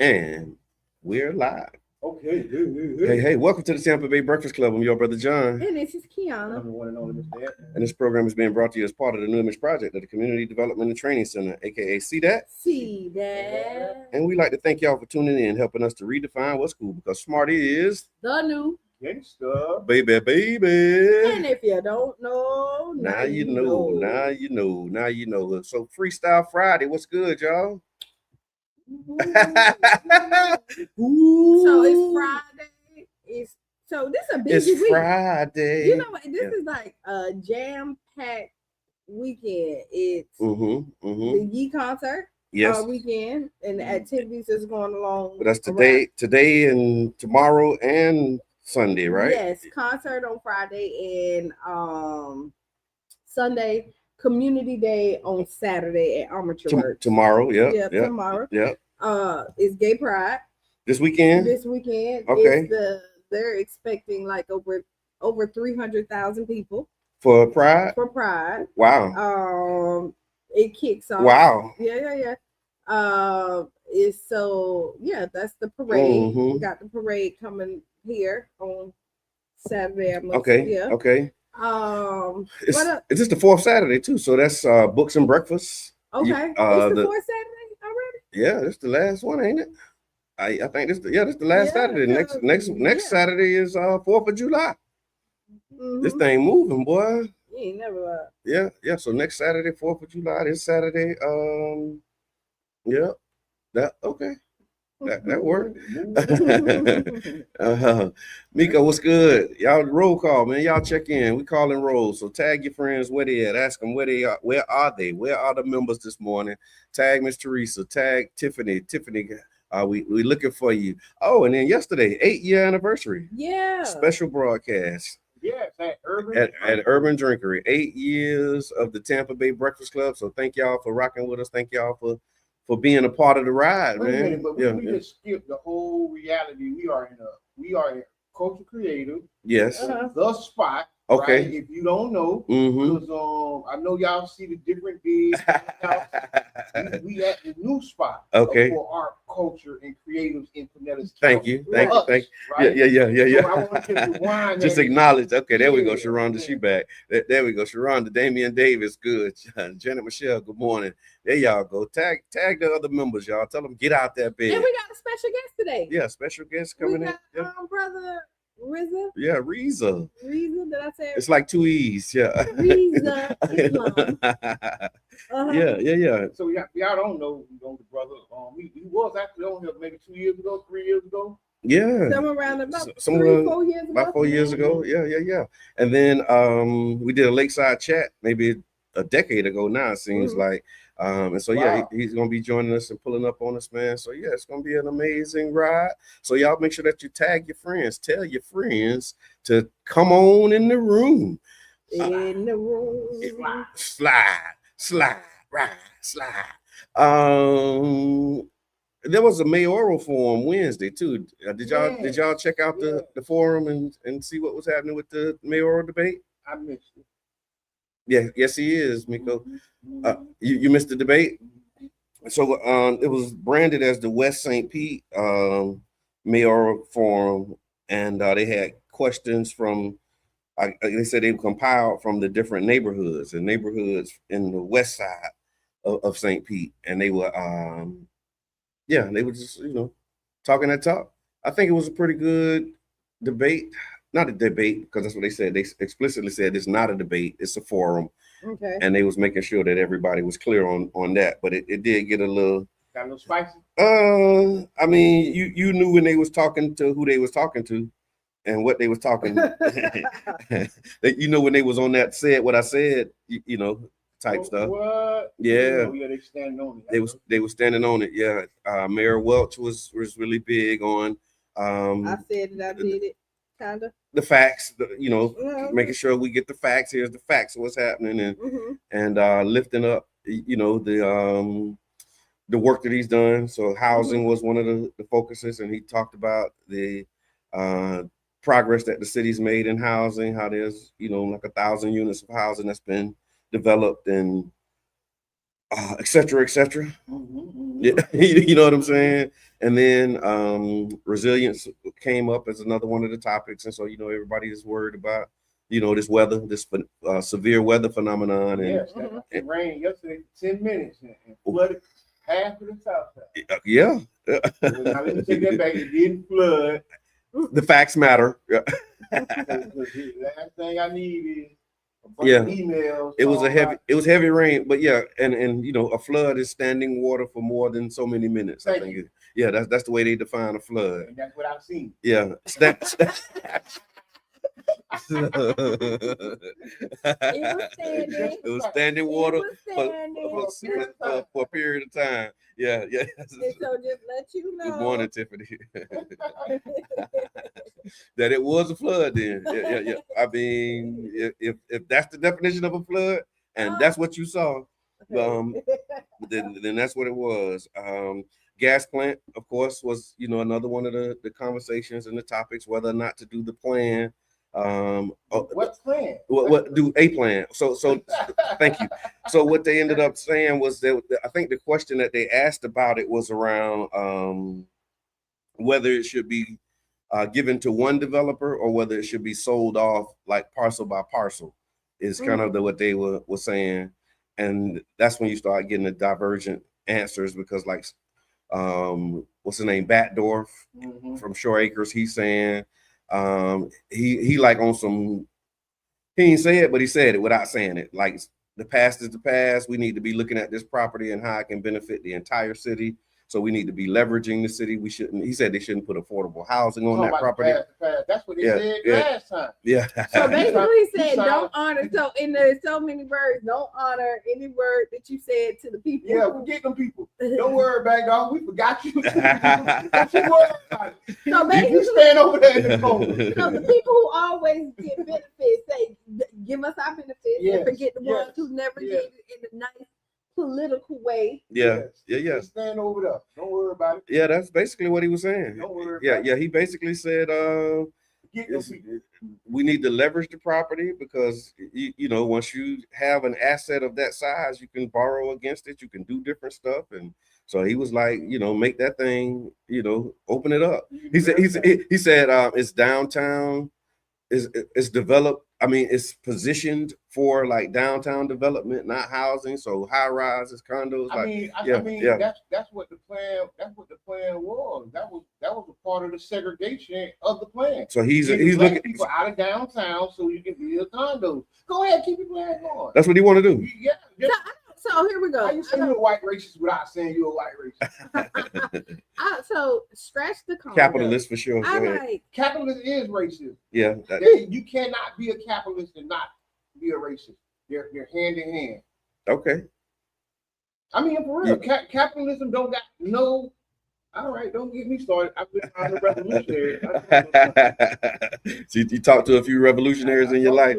And we're live. Okay. Hey, welcome to the Tampa Bay Breakfast Club. I'm your brother John. And this is Kiana. And this program is being brought to you as part of the New Image Project of the Community Development and Training Center, aka See That? See that. And we'd like to thank y'all for tuning in, helping us to redefine what's cool, because smart is the new gangsta. baby. And if you don't know, Now you know. So Freestyle Friday, what's good, y'all? So it's Friday. So this is a busy week. It's Friday. You know what? This is like a jam-packed weekend. It's the Yee concert weekend, and the activities is going along. But that's today and tomorrow and Sunday, right? Yes, concert on Friday and Sunday. Community Day on Saturday at Armature. Tomorrow, tomorrow. Yeah. It's Gay Pride. This weekend. Okay. They're expecting like over 300,000 people for Pride. Wow. It kicks off. Wow. Yeah. That's the parade. We got the parade coming here on Saturday. Okay. It's just the fourth Saturday too, so that's books and breakfast. Okay, it's the fourth Saturday already. Yeah, it's the last one, ain't it? I think this the last Saturday. Next Saturday is 4th of July. This thing moving, boy. You ain't never lied. Yeah. So next Saturday, 4th of July. This Saturday, That worked. Mika, what's good? Y'all roll call, man. Y'all check in. We calling roll. So tag your friends where they at. Ask them where they are. Where are they? Where are the members this morning? Tag Miss Teresa. Tag Tiffany. We looking for you. Oh, and then yesterday, 8-year anniversary. Yeah. Special broadcast. Yes, at Urban Drinkery. 8 years of the Tampa Bay Breakfast Club. So thank y'all for rocking with us. Thank y'all for being a part of the ride, man. But we just skipped the whole reality. We are in Culture Creative. Yes. The spot. Okay. Right? If you don't know, because I know y'all see the different days. we at the new spot. Okay. For our culture and creatives in Pinellas. Thank you. Right? Yeah. So I want to just just acknowledge. Okay, there we go. Sharonda, she back. There we go. Sharonda, Damian Davis, good. Janet Michelle, good morning. There y'all go. Tag the other members, y'all. Tell them get out that bed. And we got a special guest today. Yeah, special guest coming in. Brother Rizza. Yeah, Rizza. Did I say it? It's like 2 E's. Yeah. Rizza Islam. Yeah. So y'all don't know the brother. He was actually on here maybe 2 years ago, 3 years ago. Yeah. Somewhere around about 4 years ago. About 4 years ago. Yeah. And then we did a lakeside chat maybe a decade ago now, it seems like. And so he's gonna be joining us and pulling up on us, man. So yeah, it's gonna be an amazing ride. So y'all make sure that you tag your friends, tell your friends to come on in the room. In the room. Slide. There was a mayoral forum Wednesday too. Did y'all check out the forum and see what was happening with the mayoral debate? I missed it. Yeah, yes, he is, Miko. You missed the debate. So it was branded as the West St. Pete mayoral forum, and they had questions from. They said they compiled from the different neighborhoods in the west side of St. Pete, and they were they were just talking that talk. I think it was a pretty good debate. Not a debate, because that's what they said. They explicitly said it's not a debate, it's a forum. Okay. And they was making sure that everybody was clear on that. But it did get a little spicy. I mean, you knew when they was talking to who they was talking to and what they was talking. When they was on that said what I said, type stuff. What? Yeah. They standing on it. They were standing on it, yeah. Mayor Welch was really big on I said it, I did it. Kinda. The facts, making sure we get the facts. Here's the facts of what's happening, and lifting up, the work that he's done. So housing was one of the focuses, and he talked about the progress that the city's made in housing. How there's like 1,000 units of housing that's been developed, and et cetera, et cetera. Yeah, you know what I'm saying. And then resilience came up as another one of the topics. And so, everybody is worried about, this weather, this severe weather phenomenon. And yes, it rained yesterday 10 minutes and flooded half of the south side. Yeah. Now let me take that back. It didn't flood. The facts matter. The last thing I need is a bunch of emails. It was heavy rain, but and a flood is standing water for more than so many minutes. I think that's the way they define a flood. And that's what I've seen. Yeah. It was standing water for a period of time. Yeah. And so just let you know. Good morning, Tiffany. That it was a flood then. Yeah. I mean, if that's the definition of a flood and that's what you saw, then that's what it was. Gas plant, of course, was another one of the conversations and the topics, whether or not to do the plan. What plan? What do a plan? So thank you. So what they ended up saying was that I think the question that they asked about it was around whether it should be given to one developer or whether it should be sold off like parcel by parcel is kind of what they were saying. And that's when you start getting the divergent answers because like what's his name, Batdorf from Shore Acres, he's saying he like on some, he didn't say it, but he said it without saying it. Like the past is the past. We need to be looking at this property and how it can benefit the entire city. So we need to be leveraging the city. We shouldn't. He said they shouldn't put affordable housing on that property. That's what they said last time. Yeah. So basically, he said don't honor. So in the so many words, don't honor any word that you said to the people. Yeah, forget them people. Don't worry about it, dog. We forgot you. Don't you worry about it. So basically, you stand over there in the corner. So the people who always get benefits say, "Give us our benefits," and forget the ones who never did it in a nice political way. Yeah. Stand over there. Don't worry about it. Yeah, that's basically what he was saying. Don't worry about it. Yeah. He basically said, we need to leverage the property because once you have an asset of that size, you can borrow against it. You can do different stuff, and so he was like, make that thing, open it up. He said it's downtown. It's developed. I mean, it's positioned for like downtown development, not housing. So high rises, condos. I mean, that's what the plan. That's what the plan was. That was a part of the segregation of the plan. So he's looking people out of downtown so you can build condos. Go ahead, keep your plan going. That's what he want to do. Yeah. So here we go. How you say you're a white racist without saying you're a white racist? So scratch the condo. Capitalist for sure. Capitalist is racist. Yeah. You cannot be a capitalist and not be a racist. They're hand in hand. Okay. I mean, for real, capitalism don't got no. All right, don't get me started. I'm a revolutionary. So you talked to a few revolutionaries in your life.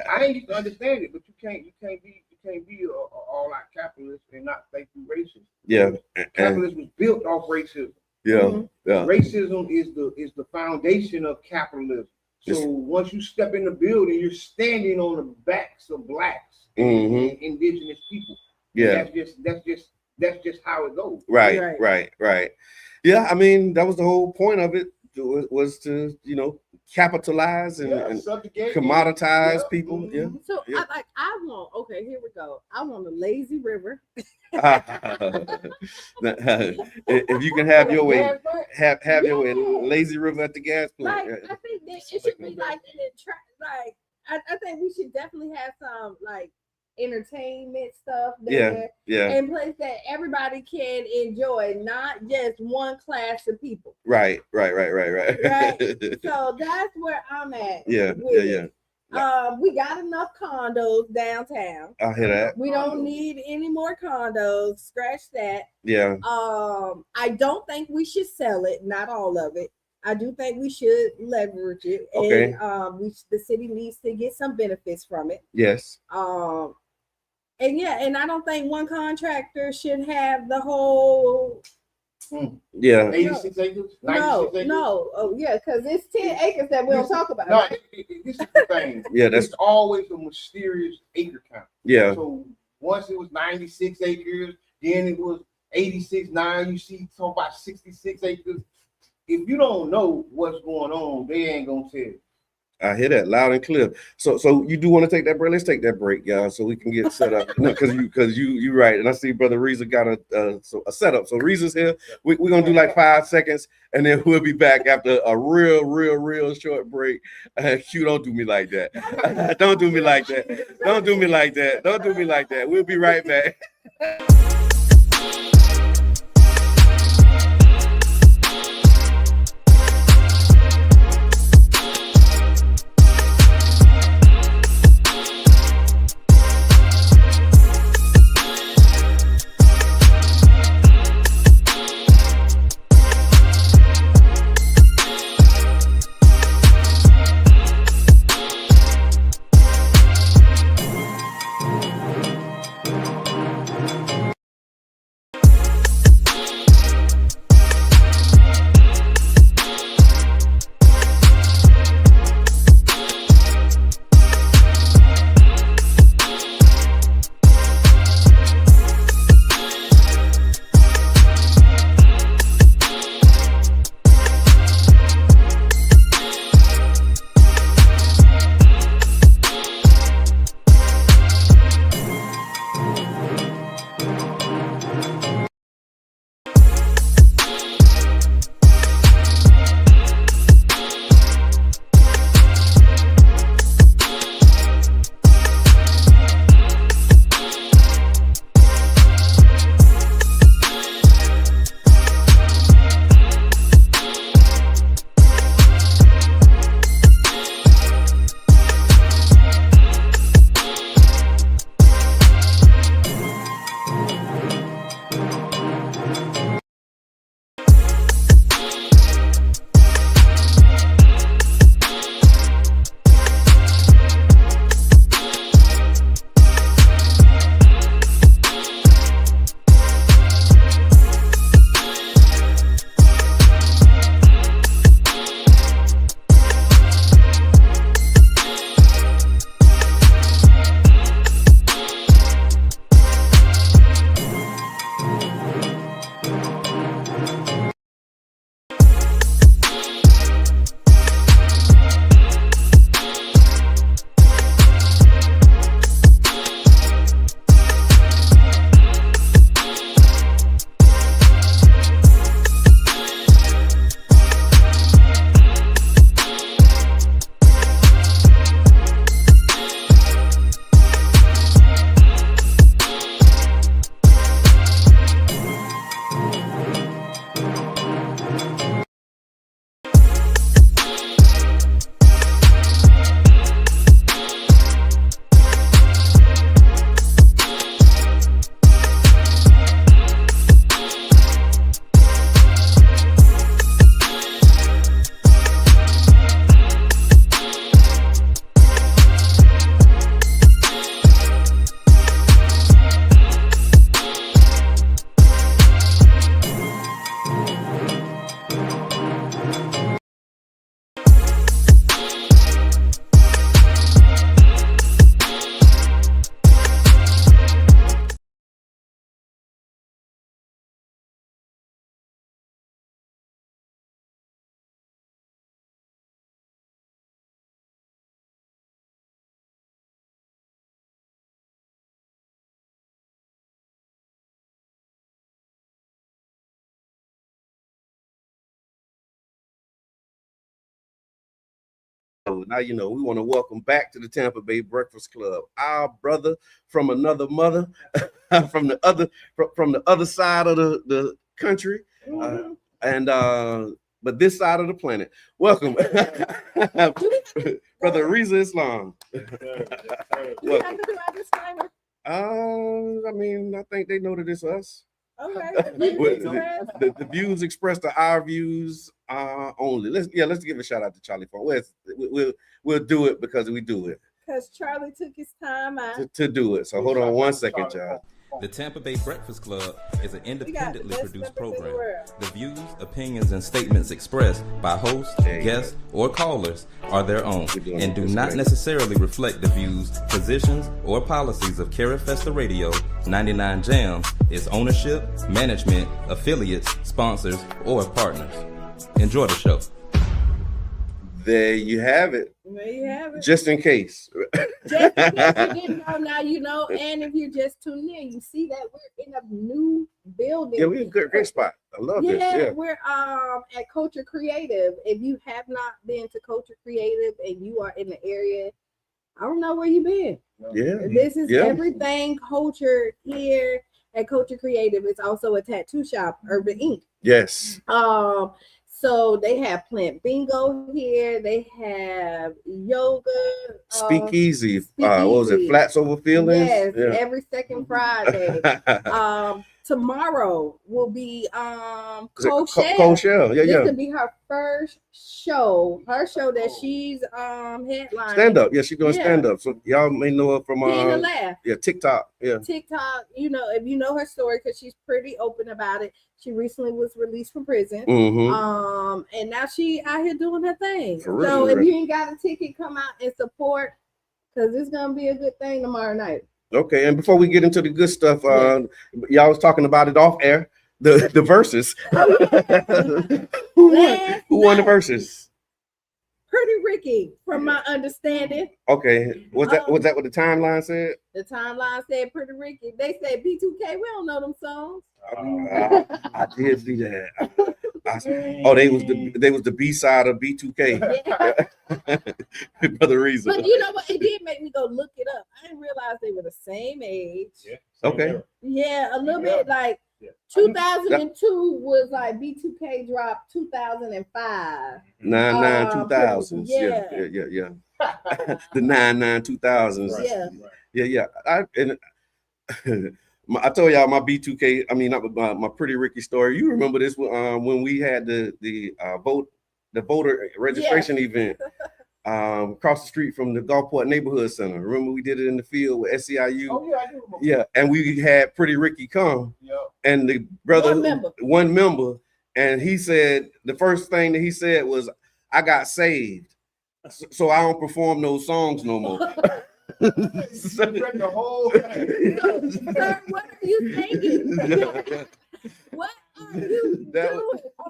I ain't used to understand it, but you can't be all out capitalist and not think you racist. Yeah, capitalism was built off racism. Yeah. Racism is the foundation of capitalism. So once you step in the building, you're standing on the backs of blacks and indigenous people. Yeah, that's just how it goes. Right. Yeah, I mean that was the whole point of it was to capitalize and commoditize people. Yeah. So I want. Okay, here we go. I want a lazy river. If you can have your way, have your way. Lazy river at the gas plant. I think that it should be like I think we should definitely have some like entertainment stuff there in place that everybody can enjoy, not just one class of people. Right. So that's where I'm at. Yeah. We got enough condos downtown. I hear that. We don't need any more condos. Scratch that. Yeah. I don't think we should sell it, not all of it. I do think we should leverage it. Okay. And the city needs to get some benefits from it. Yes. And I don't think one contractor should have the whole. Yeah. 86 acres? 96 acres? No. Oh, yeah, because it's 10 acres that we don't talk about. No, this is the thing. It's always a mysterious acre count. Yeah. So once it was 96 acres, then it was 86.9. You see talk about 66 acres. If you don't know what's going on, they ain't gonna tell you. I hear that loud and clear. So you do want to take that break? Let's take that break, y'all, so we can get set up. No, because you right. And I see Brother Rizza got a setup. So Rizza's here. We're gonna do like 5 seconds, and then we'll be back after a real short break. Q, don't do me like that. Don't do me like that. Don't do me like that. Don't do me like that. We'll be right back. Now you know we want to welcome back to the Tampa Bay Breakfast Club our brother from another mother, from the other side of the country, and but this side of the planet. Welcome, Brother Rizza Islam. Welcome. I mean, I think they know that it's us. Okay. The views expressed are our views only. Let's give a shout out to Charlie Funk. We'll do it because we do it. Because Charlie took his time out to do it. So hold on one second, y'all. The Tampa Bay Breakfast Club is an independently produced program. world. The views, opinions, and statements expressed by hosts, guests, or callers are their own and do not necessarily reflect the views, positions, or policies of Cara Festa Radio, 99 Jams, its ownership, management, affiliates, sponsors, or partners. Enjoy the show. There you have it. There you have it. Just in case. Just in case you didn't know, now you know. And if you just tuned in, you see that we're in a new building. Yeah, we're in a great spot. I love this. Yeah, we're at Culture Creative. If you have not been to Culture Creative and you are in the area, I don't know where you've been. Yeah. This is everything culture here at Culture Creative. It's also a tattoo shop, Urban Ink. Yes. So they have plant bingo here. They have yoga. Speakeasy. What was it? Flats Over Feelings? Yes, every second Friday. Tomorrow will be Coachelle. Yeah, This will be her first show. Her show that she's headlining. Stand up. Yeah, she's doing stand up. So y'all may know her from TikTok. Yeah. TikTok, if you know her story, because she's pretty open about it. She recently was released from prison. Mm-hmm. And now she out here doing her thing. For real, so for if real. you ain't got a ticket, come out and support, because it's gonna be a good thing tomorrow night. Okay, and before we get into the good stuff, y'all was talking about it off air, the verses. Who won the verses? Pretty Ricky, from my understanding. Okay, was that what the timeline said? The timeline said Pretty Ricky. They said B2K. We don't know them songs. I did see that. They was the B side of B2K. Brother Rizza. But you know what? It did make me go look it up. I didn't realize they were the same age. Yeah. Okay. Yeah, a little bit like 2002 was like B2K dropped 2005. 99-2000s. Yeah. The 99-2000s. Yeah. I told y'all my B2K. I mean, not my Pretty Ricky story. You remember this when we had the voter registration event across the street from the Gulfport Neighborhood Center. Remember we did it in the field with SEIU. Oh yeah, I do remember. Yeah, and we had Pretty Ricky come. Yeah. And the brother, one member, and he said the first thing that he said was, "I got saved, so I don't perform those songs no more." The whole thing. Sir, what are you thinking? What are you doing?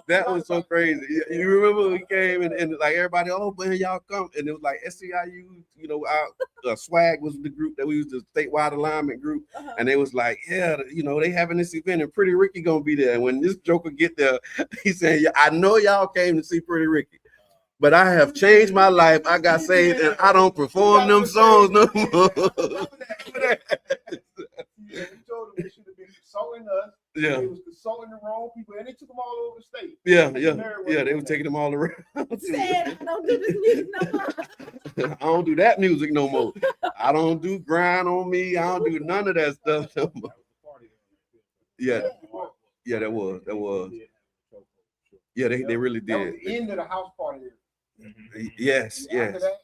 That was so crazy. You remember we came and like everybody, oh man, y'all come, and it was like SEIU, our swag was the group that we used, the statewide alignment group, and they was like, they having this event and Pretty Ricky gonna be there. And when this joker get there, he said, I know y'all came to see Pretty Ricky, but I have changed my life. I got saved and I don't perform them songs no more. We told them they should have been consulting us. Yeah. They was consulting the wrong people, and they took them all over the state. Yeah. They were taking them all around. Said, I don't do this music no more. I don't do that music no more. I don't do grind on me. I don't do none of that stuff no more. Yeah, that was. Yeah, they really did. That was the end of the house party. Yes. After that,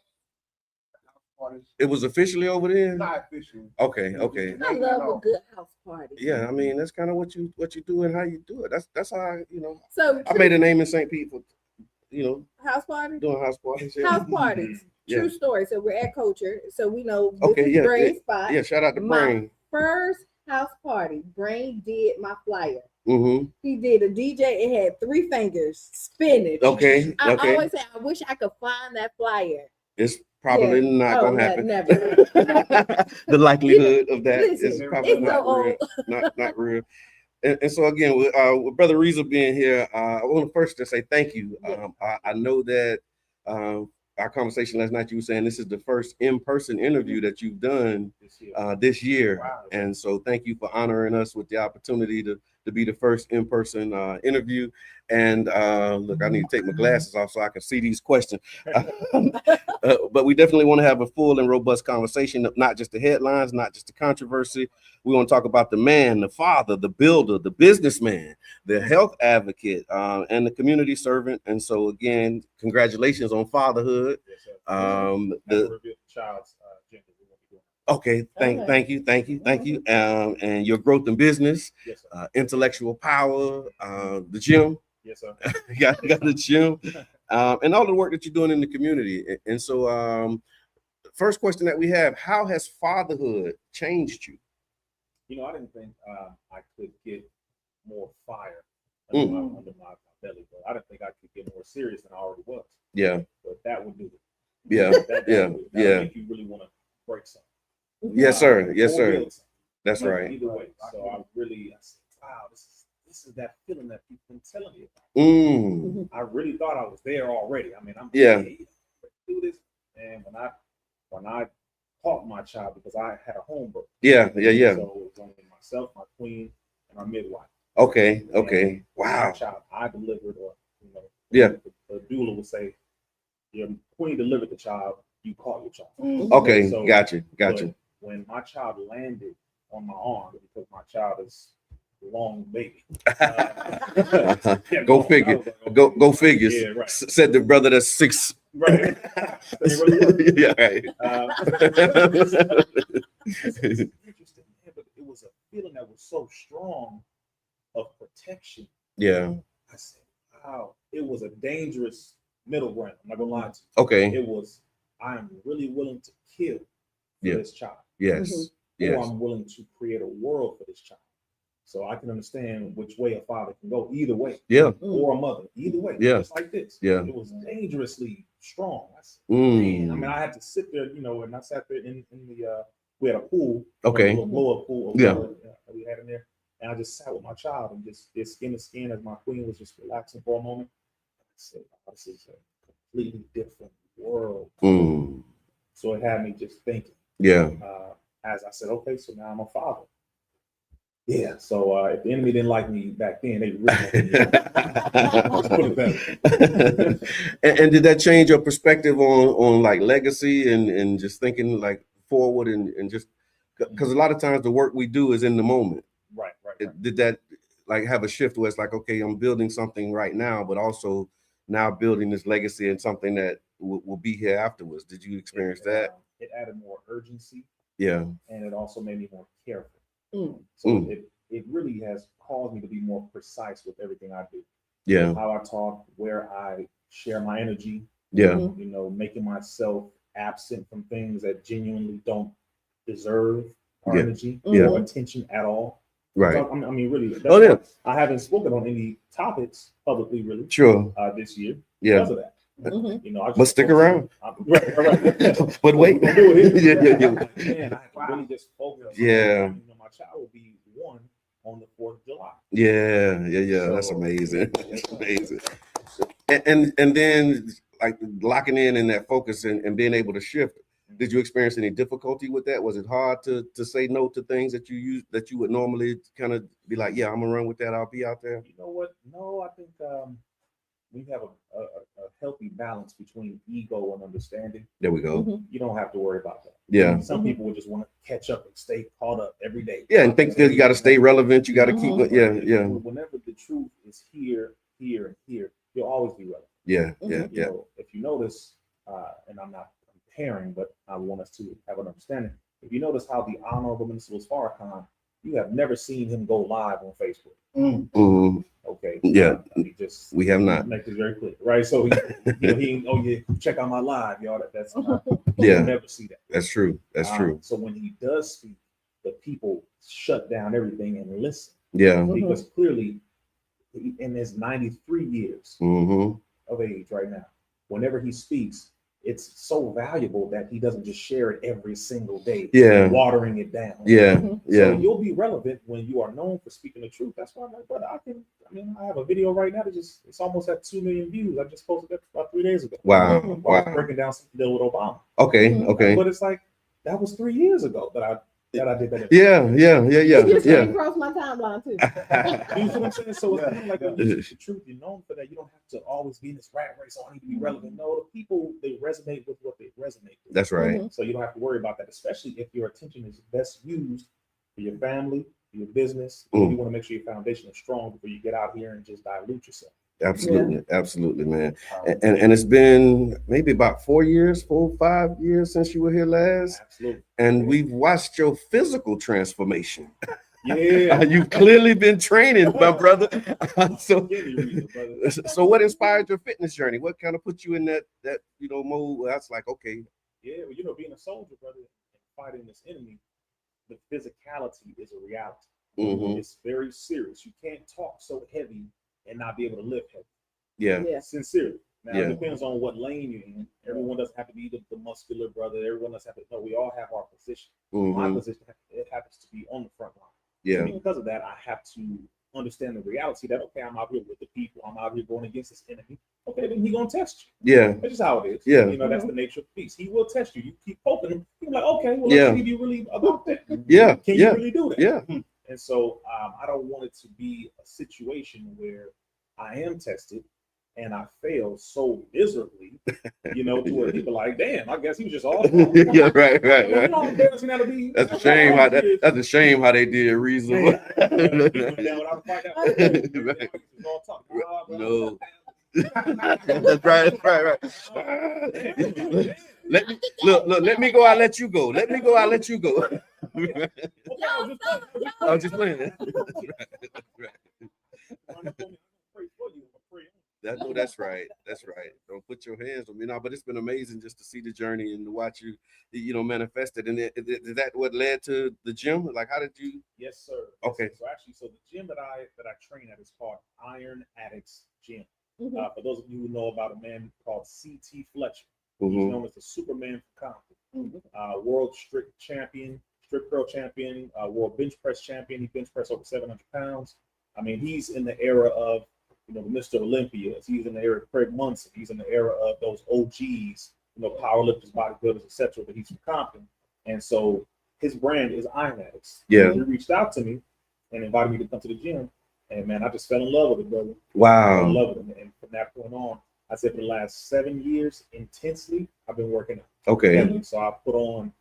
it was officially over there. not official. Okay. I love a good house party. Yeah, I mean that's kind of what you do and how you do it. That's how I So I made a name in St. Pete for house party. doing house parties. Yeah. House parties. True story. So we're at Culture, so we know this is yeah, Brain's spot. Yeah, shout out to Brain. First house party, Brain did my flyer. Mm-hmm. He did a DJ. It had 3 fingers spinning. Okay. I always say, I wish I could find that flyer. It's probably not gonna happen. Never. The likelihood of that is probably it's not so real. Not real. And so again, with Brother Rizza being here, I want to first just say thank you. I know that our conversation last night, you were saying this is the first in-person interview that you've done this year. Wow. And so thank you for honoring us with the opportunity to be the first in-person interview. And look, I need to take my glasses off so I can see these questions. But we definitely want to have a full and robust conversation, not just the headlines, not just the controversy. We want to talk about the man, the father, the builder, the businessman, the health advocate, and the community servant. And so again, congratulations on fatherhood. Yes, the child's gender. Okay, thank you. And your growth in business, Yes, sir. Intellectual power, the gym, Yes, sir. got the gym, and all the work that you're doing in the community. And so, first question that we have: how has fatherhood changed you? You know, I didn't think I could get more fire under my belly, but I didn't think I could get more serious than I already was. Yeah, But that would do it. yeah, That'll make you really want to break something. yes, sir, yes, Or sir. build something. That's But right. Either way. So I said, wow, this is that feeling that people been telling me about. I really thought I was there already. I mean, I'm ready to do this. And when I caught my child, because I had a home birth. Yeah. So it was only myself, my queen, and my midwife. Okay. And Wow. my child, I delivered, or Yeah. The doula would say, your queen delivered the child, you caught your child. Okay, So, gotcha. But when my child landed on my arm, because my child is a long baby. Go figure. Go figure. Yeah, right. Said the brother that's 6. Right. Yeah, right. It's interesting, man, but it was a feeling that was so strong of protection. Yeah. I said, wow, it was a dangerous middle ground. I'm not gonna lie to you. Okay. It was, I am really willing to kill for this child. Yes. Or I'm willing to create a world for this child. So I can understand which way a father can go, either way. Yeah. Or a mother, either way. Yeah. Just like this. Yeah. It was dangerously strong. I said, man. I mean, I had to sit there, and I sat there in the we had a pool. Okay. A little blow-up pool. That we had in there. And I just sat with my child and just skin to skin as my queen was just relaxing for a moment. I said, this is a completely different world. So it had me just thinking. Yeah. As I said, okay, so now I'm a father. Yeah. So if the enemy didn't like me back then, they really let's put it better. And did that change your perspective on like legacy and just thinking like forward and just because a lot of times the work we do is in the moment. Right. Did that like have a shift where it's like, okay, I'm building something right now, but also now building this legacy and something that will be here afterwards? Did you experience that? It added more urgency. Yeah. And it also made me more careful. So it really has caused me to be more precise with everything I do. Yeah. How I talk, where I share my energy. Yeah. Making myself absent from things that genuinely don't deserve our energy or attention at all. Right. So, I mean, really. I haven't spoken on any topics publicly, really. Sure. This year. Yeah. Because of that. But stick around. Right. But wait. Man, I have to really just focus. Yeah. My child will be 1 on the 4th of July. Yeah. So, that's amazing. That's amazing. And then like locking in that focus and being able to shift. Did you experience any difficulty with that? Was it hard to say no to things that you would normally kind of be like, yeah, I'm gonna run with that. I'll be out there. You know what? No, I think we have a healthy balance between ego and understanding. There we go. You don't have to worry about that. Yeah. Some people would just want to catch up and stay caught up every day. Yeah, and think that you got to stay relevant. You got to keep. Yeah. Whenever the truth is here, and here, you'll always be relevant. Yeah. If you notice, and I'm not comparing, but I want us to have an understanding. If you notice how the Honorable Minister Farrakhan, you have never seen him go live on Facebook. Okay. Yeah. We have not. Make this very clear, right? So he check out my live, y'all. That's not, you'll never see that. That's true. That's true. So when he does speak, the people shut down everything and listen. Yeah. Because clearly, in his 93 years of age right now, whenever he speaks, it's so valuable that he doesn't just share it every single day, watering it down. So you'll be relevant when you are known for speaking the truth. That's why I'm like, brother, I have a video right now that it's almost at 2 million views. I just posted that about 3 days ago. Wow. I was breaking down something to do with Obama. Okay. But it's like, that was 3 years ago that I did that. Yeah. You just came across my timeline too. You see what I'm saying? So it's kind of like when you speak the truth, you're known for that. You don't have to always be in this rat race. I need to be relevant. No, the people, they resonate with what they resonate with. That's right. So you don't have to worry about that, especially if your attention is best used for your family, for your business. You want to make sure your foundation is strong before you get out here and just dilute yourself. Absolutely, man. And it's been maybe about 4 years, 5 years since you were here last. Absolutely. And we've watched your physical transformation. Yeah. You've clearly been training, my brother. So what inspired your fitness journey? What kind of put you in that mode where that's like, okay. Yeah, well, being a soldier, brother, and fighting this enemy, the physicality is a reality. Mm-hmm. It's very serious. You can't talk so heavy and not be able to lift heavy. Yeah. Sincerely. Now, it depends on what lane you're in. Everyone doesn't have to be the muscular brother. Everyone doesn't have to. No, we all have our position. Mm-hmm. My position, it happens to be on the front line. Yeah. So because of that, I have to understand the reality that, okay, I'm out here with the people. I'm out here going against this enemy. Okay, then he's going to test you. Yeah. That's just how it is. Yeah. That's the nature of the beast. He will test you. You keep poking him. You're like, okay, well, let's see if you really about that. Yeah. Can you really do that? Yeah. And so I don't want it to be a situation where I am tested and I fail so miserably, to where people are like, damn, I guess he was just off. Yeah, right. That's a shame that's a shame how they did Rizza. No. That's right. Let me go, I'll let you go. I was just playing. That's right. Don't put your hands on me now. But it's been amazing just to see the journey and to watch you, manifested. And is that what led to the gym? Like, how did you? Yes, sir. Okay. So the gym that I train at is called Iron Addicts Gym. Mm-hmm. For those of you who know about a man called C.T. Fletcher, mm-hmm. He's known as the Superman for Compton, mm-hmm. World strip curl champion, world bench press champion. He bench pressed over 700 pounds. I mean, he's in the era of Mr. Olympias. He's in the era of Craig Munson. He's in the era of those OGs, powerlifters, bodybuilders, etc. But he's from Compton, and so his brand is Iron Addicts. Yeah. He reached out to me and invited me to come to the gym, and man, I just fell in love with it, brother. Wow. I fell in love with it, and from that point on, I said for the last 7 years, intensely, I've been working out. Okay. And so I put on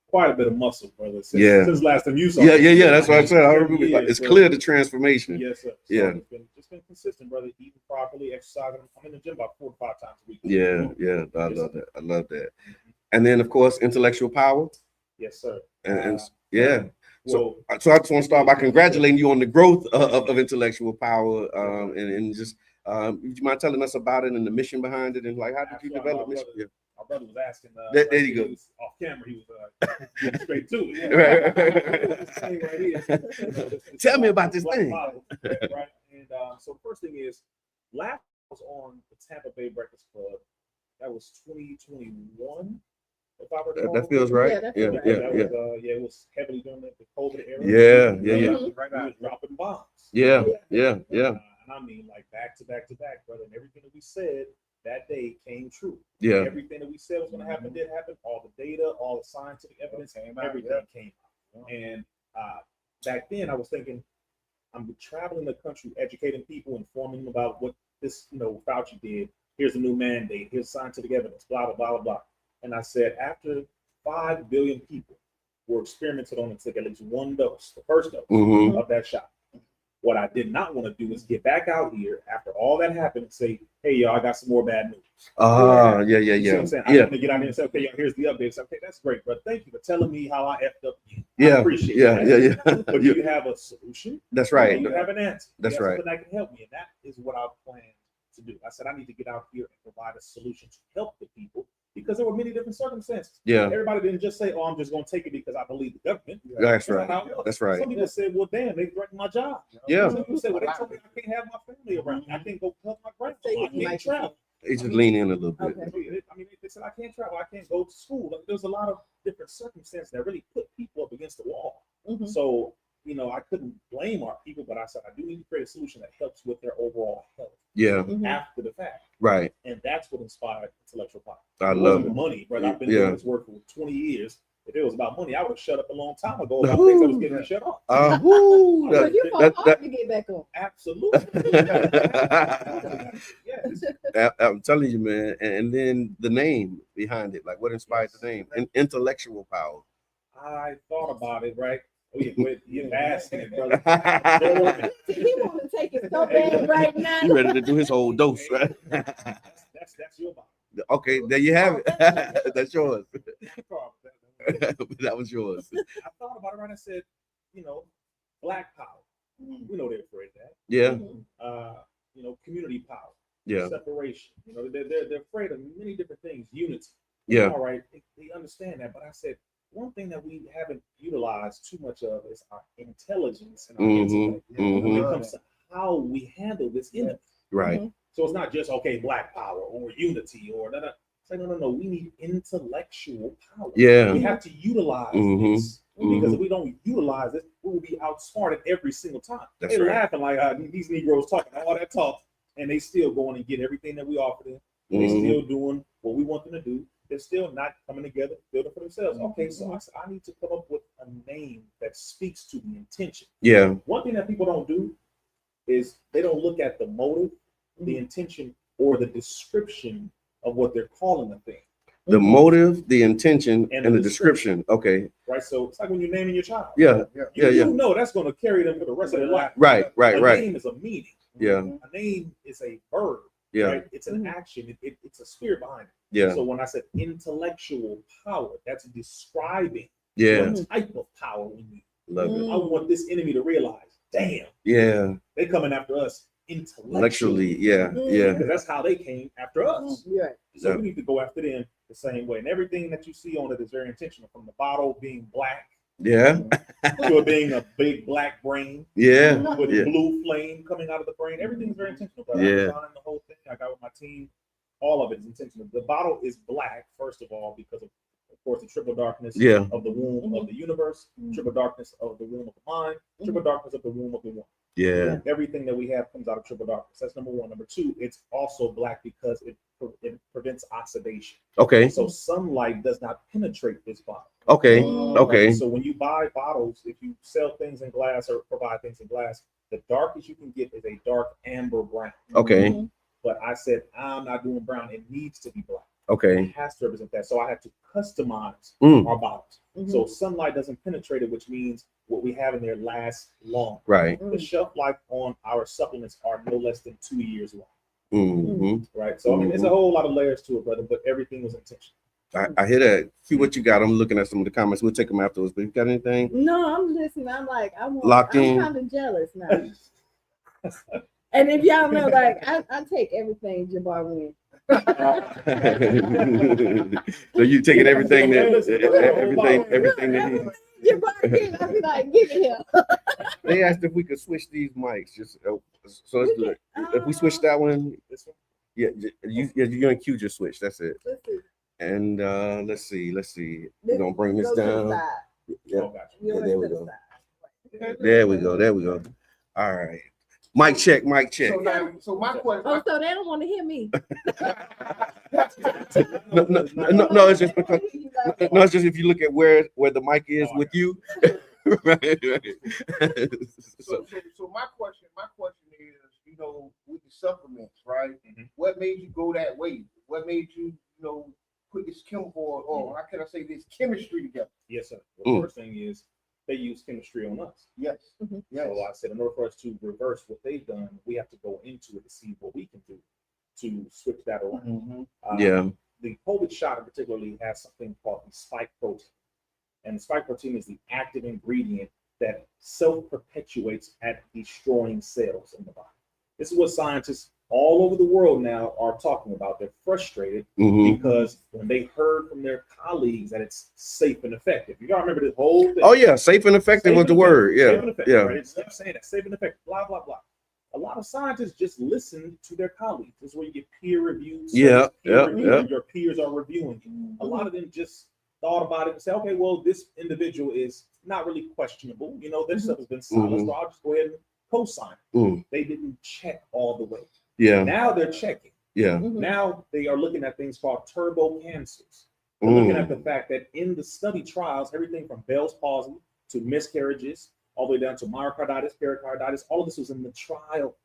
quite a bit of muscle, brother. Since last time you saw me. Yeah. That's what I said. I remember. It's clear the transformation. Yes, sir. So yeah. It's been consistent, brother. Eating properly, exercising. I'm in the gym about 4 to 5 times a week. Yeah. I love that. Mm-hmm. And then, of course, Intellectual Power. Yes, sir. And yeah. So I just want to start by congratulating you on the growth of Intellectual Power, and just would you mind telling us about it and the mission behind it, and like how did you develop mission? Yeah. My brother was asking. There you go. Off camera, he was getting straight to it. Right. Tell me about this thing. Right. And so the first thing is, last was on the Tampa Bay Breakfast Club. That was 2021. If I recall. That feels right. Yeah. It was heavily during the COVID era. Yeah. Right now, dropping bombs. Yeah. And I mean, like back to back, brother. And everything that we said that day came true. Yeah. Everything that we said was going to happen did happen. All the data, all the scientific evidence, everything came out. And back then, I was thinking, I'm traveling the country, educating people, informing them about what this, Fauci did. Here's a new mandate. Here's scientific evidence. Blah blah blah blah blah. And I said, after 5 billion people were experimented on and took at least one dose, the first dose mm-hmm. of that shot. What I did not want to do is get back out here after all that happened and say, hey, y'all, I got some more bad news. Yeah. You see what I'm saying? I want to get out here and say, okay, y'all, here's the updates. Okay, that's great, but thank you for telling me how I effed up you. Yeah. I appreciate it. Yeah. But you have a solution. That's right. You have an answer. That's right. Something that can help me. And that is what I plan to do. I said, I need to get out here and provide a solution to help the people. Because there were many different circumstances. Yeah. Everybody didn't just say, "Oh, I'm just going to take it because I believe the government." That's right. That's right. Some people said, "Well, damn, they threatened my job." Yeah. Some people said, "Well, they told me I can't have my family around me. I can't go help my grandma. I can't travel." They just lean in a little bit. Okay. I mean, they said I can't travel. I can't go to school. Like, there's a lot of different circumstances that really put people up against the wall. Mm-hmm. So, I couldn't blame our people, but I said I do need to create a solution that helps with their overall health. Yeah. After the fact. Right. And that's what inspired Intellectual Power. I love it. Money, brother. I've been doing this work for 20 years. If it was about money, I would have shut up a long time ago about things that was getting me shut off. So you fought hard to get back on. Absolutely. Yes. I'm telling you, man. And then the name behind it, like what inspired the name? Intellectual Power. I thought about it, right? You're basking it, brother. He want to take it so bad right now. You ready to do his whole dose, right? That's your body. Okay, there you have it. That's yours. That was yours. I thought about it, right? I said, Black power. We know they're afraid of that. Yeah. Community power. Yeah. Separation. They're afraid of many different things. Unity. Yeah. All right. They understand that, but I said one thing that we haven't utilized too much of is our intelligence and our intellect when it comes to how we handle this enemy. Right. So it's not just Black power or unity or that. It's like no. We need intellectual power. Yeah. We have to utilize this. Because if we don't utilize it, we will be outsmarted every single time. They're laughing like these Negroes talking all that talk, and they still going and get everything that we offer them. They still doing what we want them to do. They're still not coming together, building for themselves. Okay, so I need to come up with a name that speaks to the intention. Yeah. One thing that people don't do is they don't look at the motive, the intention, or the description of what they're calling a thing. The motive, the intention, and the description. Okay. Right. So it's like when you're naming your child. Yeah. You know that's going to carry them for the rest of their life. Right. A name is a meaning. Yeah. A name is a verb. Yeah. Right? It's an action. It's a spirit behind it. Yeah. So when I said intellectual power, that's describing what type of power we need. Love it. I want this enemy to realize, damn. Yeah. They coming after us intellectually. Yeah. Yeah. Because that's how they came after us. Yeah. So we need to go after them the same way. And everything that you see on it is very intentional, from the bottle being black Yeah. to it being a big black brain. Yeah. With a blue flame coming out of the brain. Everything's very intentional. But I'm designing the whole thing. I got with my team. All of it is intentional. The bottle is black, first of all, because of course, the triple darkness of the womb of the universe, triple darkness of the womb of the mind, triple darkness of the womb of the one. Yeah. Everything that we have comes out of triple darkness. That's number one. Number two, it's also black because it prevents oxidation. Okay. So sunlight does not penetrate this bottle. Okay. Okay. So when you buy bottles, if you sell things in glass or provide things in glass, the darkest you can get is a dark amber brown. Okay. But I said, I'm not doing brown. It needs to be black. Okay. It has to represent that. So I had to customize our bottles. So sunlight doesn't penetrate it, which means what we have in there lasts long. Right. The shelf life on our supplements are no less than 2 years long. Right. So I mean, there's a whole lot of layers to it, brother, but everything was intentional. I hear that. See what you got. I'm looking at some of the comments. We'll take them afterwards. But you got anything? No, I'm listening. I'm like, I'm kind of jealous now. And if y'all know, like, I take everything Jabbar wins. So you taking everything everything that he. Jabbar, I be like, give it here. They asked if we could switch these mics. So let's do it. If we switch that one, yeah, you and Q just switch. That's it. And let's see. We're gonna bring this down. Yeah, there we go. There we go. All right. Mic check. So my question. Oh, so they don't want to hear me. No, it's just because. No, it's just if you look at where the mic is with you. Right. So my question is, with the supplements, right? What made you go that way? What made you, put this chemical or how can I say this chemistry together? Yes, sir. The first thing is they use chemistry on us. Yes. Yes. So I said, in order for us to reverse what they've done, we have to go into it to see what we can do to switch that around. The COVID shot particularly has something called the spike protein. And the spike protein is the active ingredient that self-perpetuates at destroying cells in the body. This is what scientists all over the world now are talking about. They're frustrated because when they heard from their colleagues that it's safe and effective. You gotta remember this whole thing. Oh yeah, safe and effective was the word. Yeah, yeah. Right? It's saying that safe and effective. Blah blah blah. A lot of scientists just listen to their colleagues. This is where you get peer reviews. Yeah. Your peers are reviewing you. A lot of them just thought about it and said, okay, well, this individual is not really questionable. Their stuff has been solid, so I'll just go ahead and co-sign. They didn't check all the way. Yeah. Now they're checking. Yeah. Now they are looking at things called turbo cancers. They're looking at the fact that in the study trials, everything from Bell's palsy to miscarriages, all the way down to myocarditis, pericarditis, all of this was in the trial.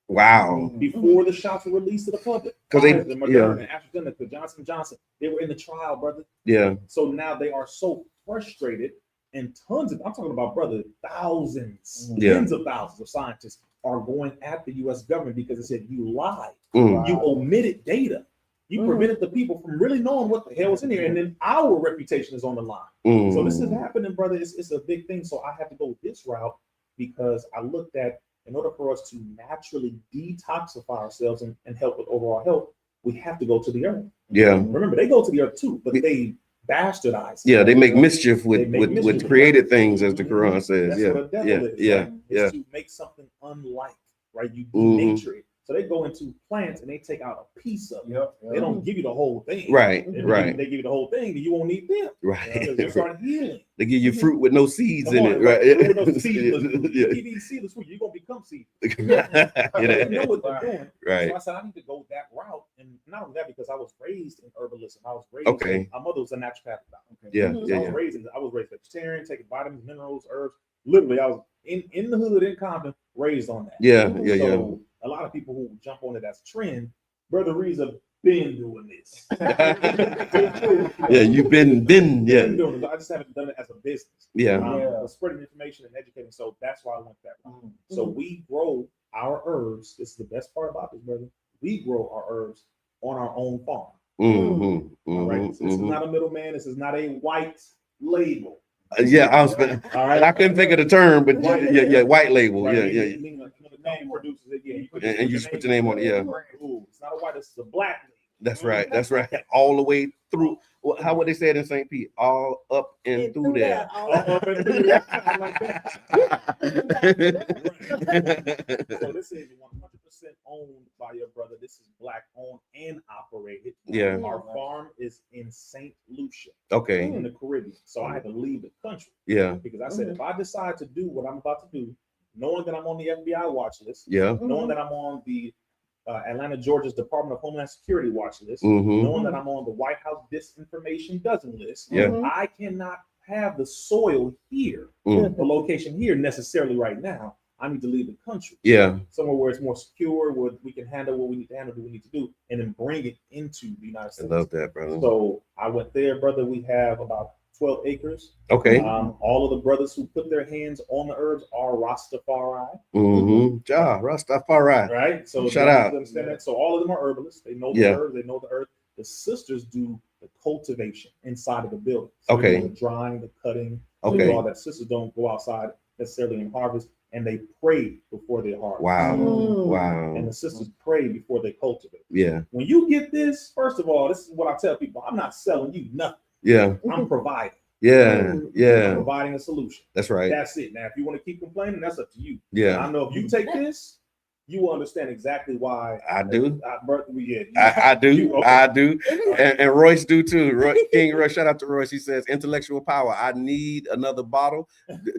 Wow. Before the shots were released to the public. Because the Moderna, AstraZeneca, Johnson & Johnson, they were in the trial, brother. Yeah. So now they are so frustrated And tons of, I'm talking about, brother, thousands, tens of thousands of scientists are going at the U.S. government because they said you lied, you omitted data, you prevented the people from really knowing what the hell was in here, and then our reputation is on the line. So this is happening, brother. It's a big thing. So I have to go this route because I looked at, in order for us to naturally detoxify ourselves and help with overall health, we have to go to the earth. Remember, they go to the earth too, but they bastardize. They make mischief with created things, as the Quran says. That's what a devil is. It's to make something unlike, right? You denature it. So they go into plants and they take out a piece of it. They don't give you the whole thing. Right. They give you the whole thing, then you won't need them. Right. They start healing. They give you fruit with no seeds in it. Right. With no seedless fruit. You eat these seedless fruit, you're gonna become seedless. They know what they're doing. Right. So I said I need to go that route, and not only that, because I was raised in herbalism. I was raised. My mother was a naturopathic doctor. I was raised vegetarian, taking vitamins, minerals, herbs. Literally, I was in the hood in Compton, raised on that. So a lot of people who jump on it as a trend, Brother Rizza been doing this. You've been doing it. I just haven't done it as a business. Spreading information and educating. So that's why I went that route. So we grow our herbs. This is the best part about this, brother. We grow our herbs on our own farm. All right. This is not a middleman. This is not a white label. I was. All right. I couldn't think of the term, but white label. The name produces it. And you just put your name on it. It's not a white. This is a black label. That's right. All the way through. Well, how would they say it in St. Pete? All up and through there. All up and through there. I like that. So this is 100% owned by your brother. This is black owned and operated. Our farm is in St. Lucia. In the Caribbean. So I had to leave the country. Because I said, if I decide to do what I'm about to do, knowing that I'm on the FBI watch list, knowing that I'm on the Atlanta, Georgia's Department of Homeland Security watch list, knowing that I'm on the White House disinformation dozen list, I cannot have the soil here, the location here necessarily right now. I need to leave the country. Somewhere where it's more secure, where we can handle what we need to handle, what we need to do, and then bring it into the United States. I love that, brother. So I went there, brother. We have about 12 acres. All of the brothers who put their hands on the herbs are Rastafari. Rastafari. Right. So shout out. Understand that. So all of them are herbalists. They know the herbs. They know the earth. The sisters do the cultivation inside of the building. So they do the drying, the cutting, all that. Sisters don't go outside necessarily and harvest, and they pray before they harvest. Wow. And the sisters pray before they cultivate. When you get this, first of all, this is what I tell people: I'm not selling you nothing. I'm providing. I'm providing a solution. That's right. That's it. Now, if you want to keep complaining, that's up to you. I know if you take this, you will understand exactly why. I do. I do. I do. And Royce do too. King Royce, shout out to Royce. He says, intellectual power. I need another bottle.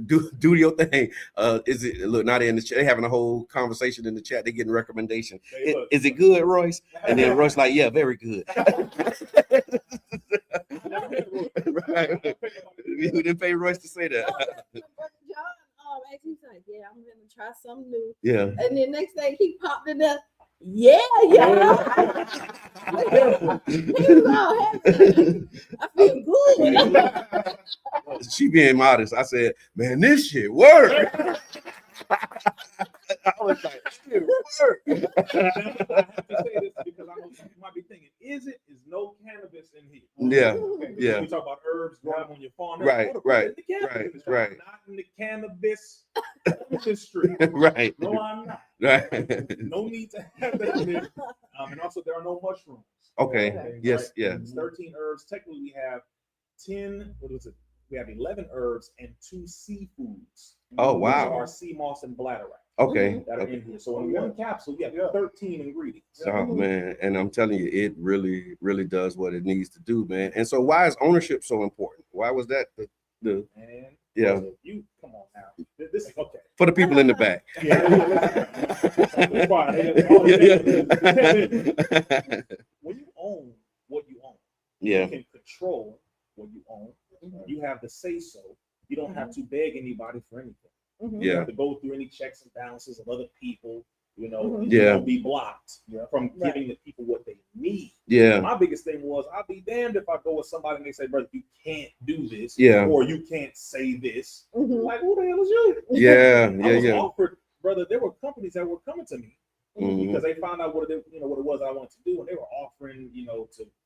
Do your thing. Is it, look, not in the chat. They having a whole conversation in the chat. They getting recommendation. Is it good, Royce? And then Royce like, yeah, very good. We didn't pay Royce to say that. He's like, I'm gonna try something new. And then next day he popped it up. He was all happy. I feel good. She being modest. I said, man, this shit worked. I was like, it worked. I have to say this because I know you might be thinking, is no cannabis in here? We talk about herbs growing on your farm. Right. Not in the cannabis industry. No, I'm not. No need to have that in there. And also, there are no mushrooms. Yes. It's 13 herbs. Technically, we have 10. What is it? We have 11 herbs and 2 seafoods. Oh wow! Which are sea moss and bladderwrack. That are in here. So in one capsule, you have 13 ingredients. Oh man, and I'm telling you, it really, really does what it needs to do, man. And so, why is ownership so important? Why was that the You come on now. This is okay for the people in the back. When you own what you own, you can control what you own. You have the say so. You don't have to beg anybody for anything. You don't have to go through any checks and balances of other people. You know, Yeah. you'll be blocked from giving the people what they need. Yeah. My biggest thing was, I'll be damned if I go with somebody and they say, brother, you can't do this, or you can't say this. Like, who the hell is you? Yeah, I was offered, brother. There were companies that were coming to me because they found out what it was I wanted to do, and they were offering,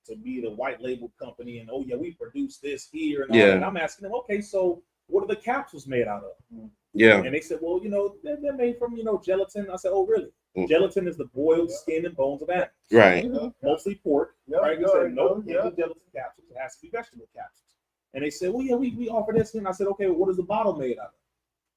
to be the white label company, and oh yeah, we produce this here and all that. And I'm asking them, okay, so what are the capsules made out of? Yeah. And they said, well, they're made from, gelatin. I said, oh, really? Gelatin is the boiled skin and bones of animals. Right. Mostly pork. Right? We said, no, gelatin capsules. It has to be vegetable capsules. And they said, well, yeah, we offer this. And I said, okay, well, what is the bottle made out of?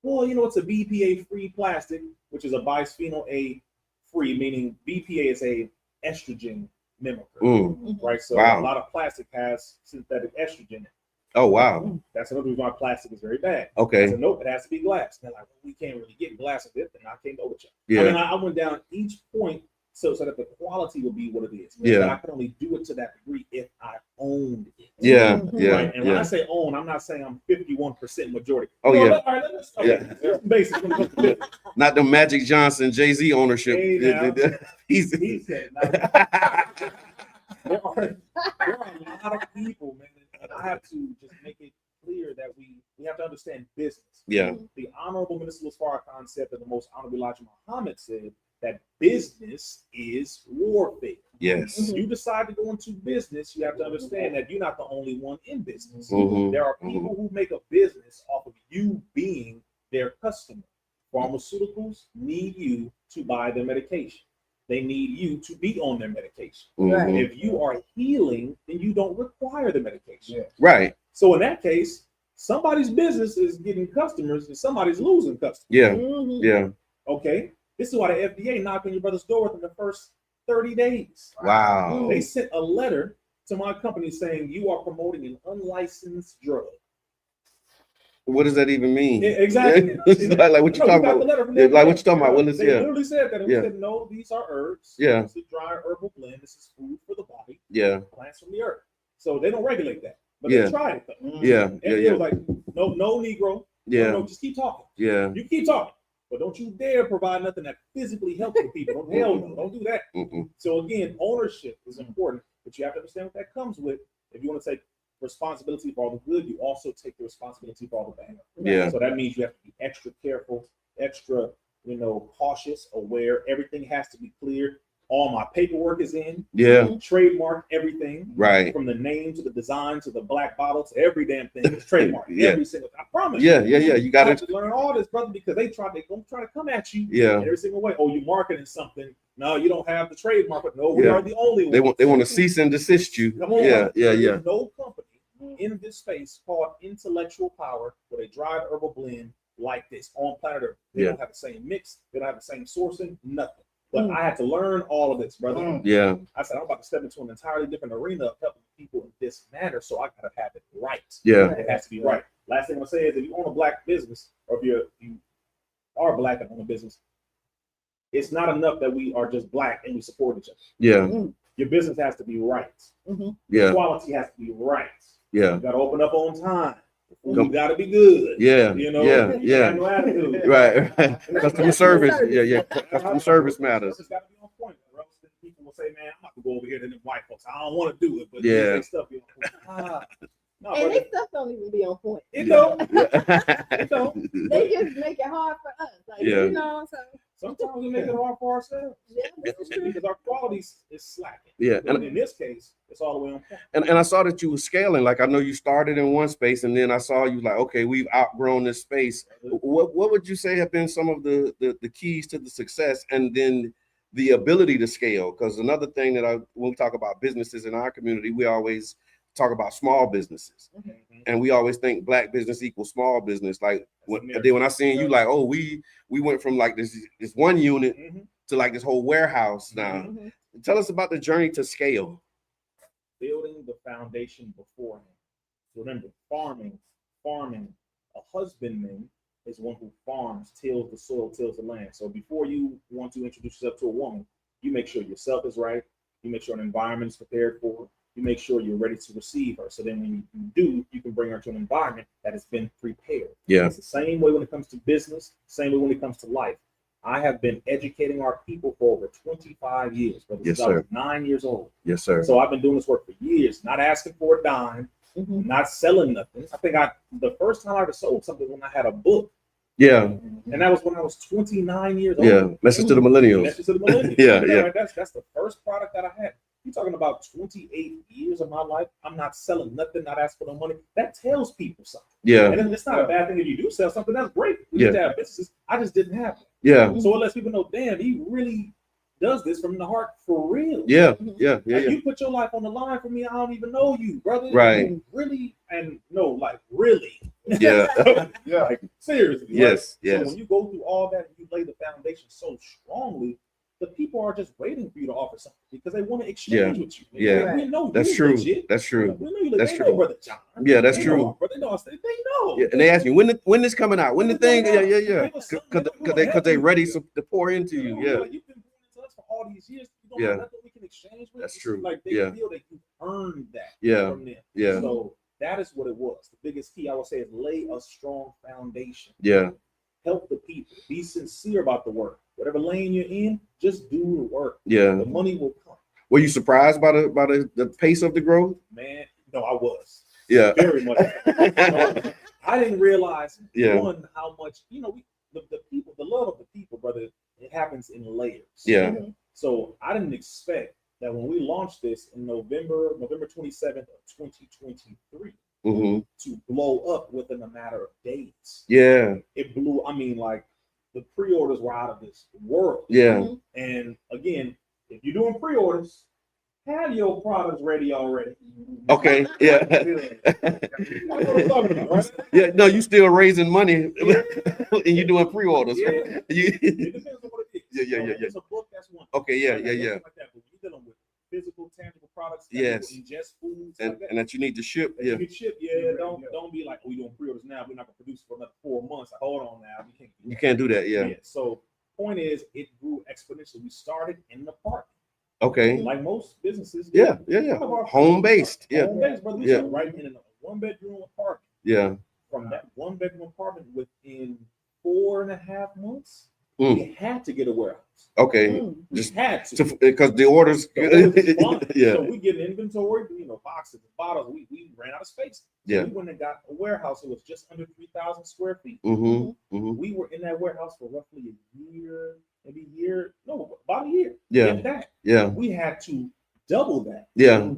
Well, it's a BPA-free plastic, which is a bisphenol A-free, meaning BPA is a estrogen mimicker. Right? So a lot of plastic has synthetic estrogen in it. Oh, wow. That's another reason why plastic is very bad. Okay. I said, nope, it has to be glass. And they're like, well, we can't really get glass of it, then I can't go with you. Yeah. I mean, I went down each point so that the quality would be what it is. Yeah. But I could only do it to that degree if I owned it. Yeah. Yeah. Right? And when I say own, I'm not saying I'm 51% majority. Oh, yeah. All right, let's start. Basic. Not the Magic Johnson, Jay-Z ownership. Hey, he said, there are a lot of people, man. And I have to just make it clear that we have to understand business. Yeah. The Honorable Minister Farrakhan said that the most Honorable Elijah Muhammad said that business is warfare. Yes. You decide to go into business, you have to understand that you're not the only one in business. There are people who make a business off of you being their customer. Pharmaceuticals need you to buy their medication. They need you to be on their medication. If you are healing, then you don't require the medication. Right. So in that case, somebody's business is getting customers and somebody's losing customers. Yeah. Yeah. Okay. This is why the FDA knocked on your brother's door within the first 30 days. Wow. They sent a letter to my company saying you are promoting an unlicensed drug. What does that even mean? Exactly. like what you talking about? Like what you talking about? They literally said that. We said, no, these are herbs. Yeah. This is a dry herbal blend. This is food for the body. Yeah. Plants from the earth. So they don't regulate that. But they tried it though. Yeah. It was like, no, Negro. Yeah. No, just keep talking. Yeah. You keep talking. But don't you dare provide nothing that physically helps the people. Don't do that. So again, ownership is important, but you have to understand what that comes with. If you want to take responsibility for all the good, you also take the responsibility for all the bad. Yeah. So that means you have to be extra careful, extra, cautious, aware. Everything has to be clear. All my paperwork is in. Yeah. Trademark everything. Right. From the name to the design to the black bottle to every damn thing. It's trademark. Every single. I promise. Yeah. You got to learn all this, brother, because they gonna try to come at you. Every single way. Oh, you marketing something? No, you don't have the trademark. But no, we are the only one. They want to cease and desist you. Come on. Yeah. There's no company in this space called Intellectual Power with a dried herbal blend like this on planet Earth. They don't have the same mix. They don't have the same sourcing. Nothing. But I had to learn all of this, brother. Yeah. I said, I'm about to step into an entirely different arena of helping people in this manner, so I gotta have it right. Yeah. It has to be right. Last thing I'm gonna say is if you own a black business, or if you are black and own a business, it's not enough that we are just black and we support each other. Yeah. Your business has to be right. Yeah. Quality has to be right. Yeah. You gotta open up on time. You gotta be good. Yeah. Yeah. No attitude. Right. Customer service. Yeah. Customer service matters. It's gotta be on point. Or else then people will say, man, I'm not gonna go over here to the white folks. I don't want to do it, but they stuff be on point. No, and this stuff don't even be on point. It don't. It don't. They just make it hard for us. Like, so sometimes we make it hard for ourselves. Yeah, this is true. Because our quality is slacking. Yeah. And in this case, it's all the way on point. And I saw that you were scaling. Like I know you started in one space, and then I saw you like, okay, we've outgrown this space. What would you say have been some of the keys to the success, and then the ability to scale? Because another thing that when we talk about businesses in our community, we always talk about small businesses, and we always think black business equals small business. Like when I seen you, like, oh, we went from like this one unit to like this whole warehouse now. Tell us about the journey to scale. Building the foundation beforehand. Remember, farming. A husbandman is one who farms, tills the soil, tills the land. So before you want to introduce yourself to a woman, you make sure yourself is right. You make sure an environment is prepared for her. You make sure you're ready to receive her. So then when you do, you can bring her to an environment that has been prepared. Yeah. It's the same way when it comes to business, same way when it comes to life. I have been educating our people for over 25 years, but Yes, since I was 9 years old. Yes, sir. So I've been doing this work for years, not asking for a dime, not selling nothing. I think the first time I ever sold something when I had a book. Yeah. And that was when I was 29 years old. Yeah. Message to the millennials. Message to the millennials. Yeah. Right? That's the first product that I had. You're talking about 28 years of my life. I'm not selling nothing, not asking for no money. That tells people something. Yeah. And it's not a bad thing if you do sell something. That's great. We need to have businesses. I just didn't have it. Yeah. So it lets people know, damn, he really does this from the heart for real. Yeah. Like, you put your life on the line for me. I don't even know you, brother. Right. You really, and no, like really. Yeah. Yeah. Like seriously. Yes. Right? So when you go through all that, you lay the foundation so strongly. The people are just waiting for you to offer something because they want to exchange with you. Yeah. We know that's true. Legit. That's true. We know you that's they true. know Brother John. Yeah, that's they true. Know, brother, they know. Yeah, and they ask you when this coming out, when the thing, yeah. Because they ready to pour into you. Yeah. Like, you've been pouring into us for all these years. You don't have nothing we can exchange with. That's true. Like they feel that you earned that from them. Yeah. So that is what it was. The biggest key I would say is lay a strong foundation. Yeah. Help the people. Be sincere about the work. Whatever lane you're in, just do the work. Yeah. The money will come. Were you surprised by the pace of the growth? Man, no, I was. Yeah. Very much. I didn't realize one how much, the people, the love of the people, brother, it happens in layers. Yeah. So I didn't expect that when we launched this in November 27th of 2023 to blow up within a matter of days. Yeah. It blew, like the pre-orders were out of this world. Yeah. And again, if you're doing pre-orders, have your products ready already. Okay. Yeah. That's what I'm talking about, right? Yeah. No, you still raising money and you doing pre-orders. Yeah. It depends on what it is. Yeah. It's a book, that's one. Okay. Yeah. Like that. But when you're dealing with physical, tangible products, yes, ingest foods, and that you need to ship. You can ship. Don't be like, we're doing pre-orders now. We're not gonna produce for another 4 months. Like, hold on now. You can't do that. Yeah. So point is, it grew exponentially. We started in an apartment. Okay. Like most businesses. Yeah. Home based. Yeah. Home based, brother. We started right in a 1-bedroom apartment. Yeah. From that 1-bedroom apartment, within 4.5 months, we had to get a warehouse. Okay. Just had to because the orders. Yeah. So we get inventory, boxes, bottles. We ran out of space. So we went and got a warehouse. It was just under 3,000 square feet. We were in that warehouse for roughly a year, about a year. Yeah. We had to double that.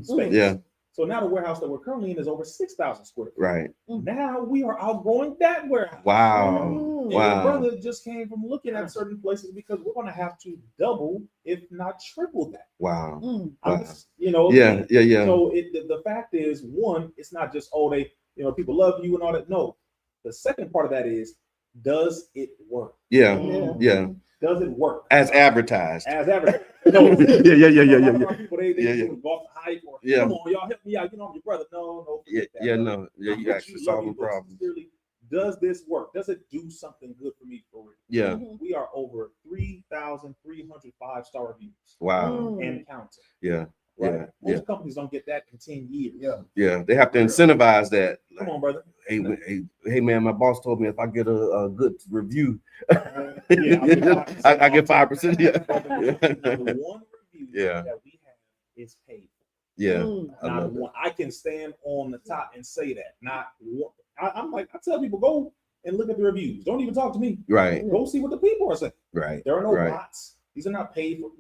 Space. Yeah. So now the warehouse that we're currently in is over 6,000 square feet. Right. Now we are outgrowing that warehouse. Wow. And my brother just came from looking at certain places because we're going to have to double, if not triple that. Wow. Yeah. So the fact is, one, it's not just, people love you and all that. No. The second part of that is, does it work? Yeah. Does it work? As advertised. No. Yeah. People, they go off the hype or, come on, y'all help me out. I'm your brother. No. No. Yeah, you actually solving problems. Does this work? Does it do something good for me for real? Yeah. We are over 3,300 5-star reviews. Wow. And counting. Yeah. Right? Most companies don't get that in 10 years. Yeah. They have to incentivize that. Come on, brother. Hey, man, my boss told me if I get a good review, I get 5%. The one review that we have is paid. Yeah. Not one. I can stand on the top and say that. Not one. I tell people, go and look at the reviews. Don't even talk to me. Right. Go see what the people are saying. Right. There are no bots. These are not paid for.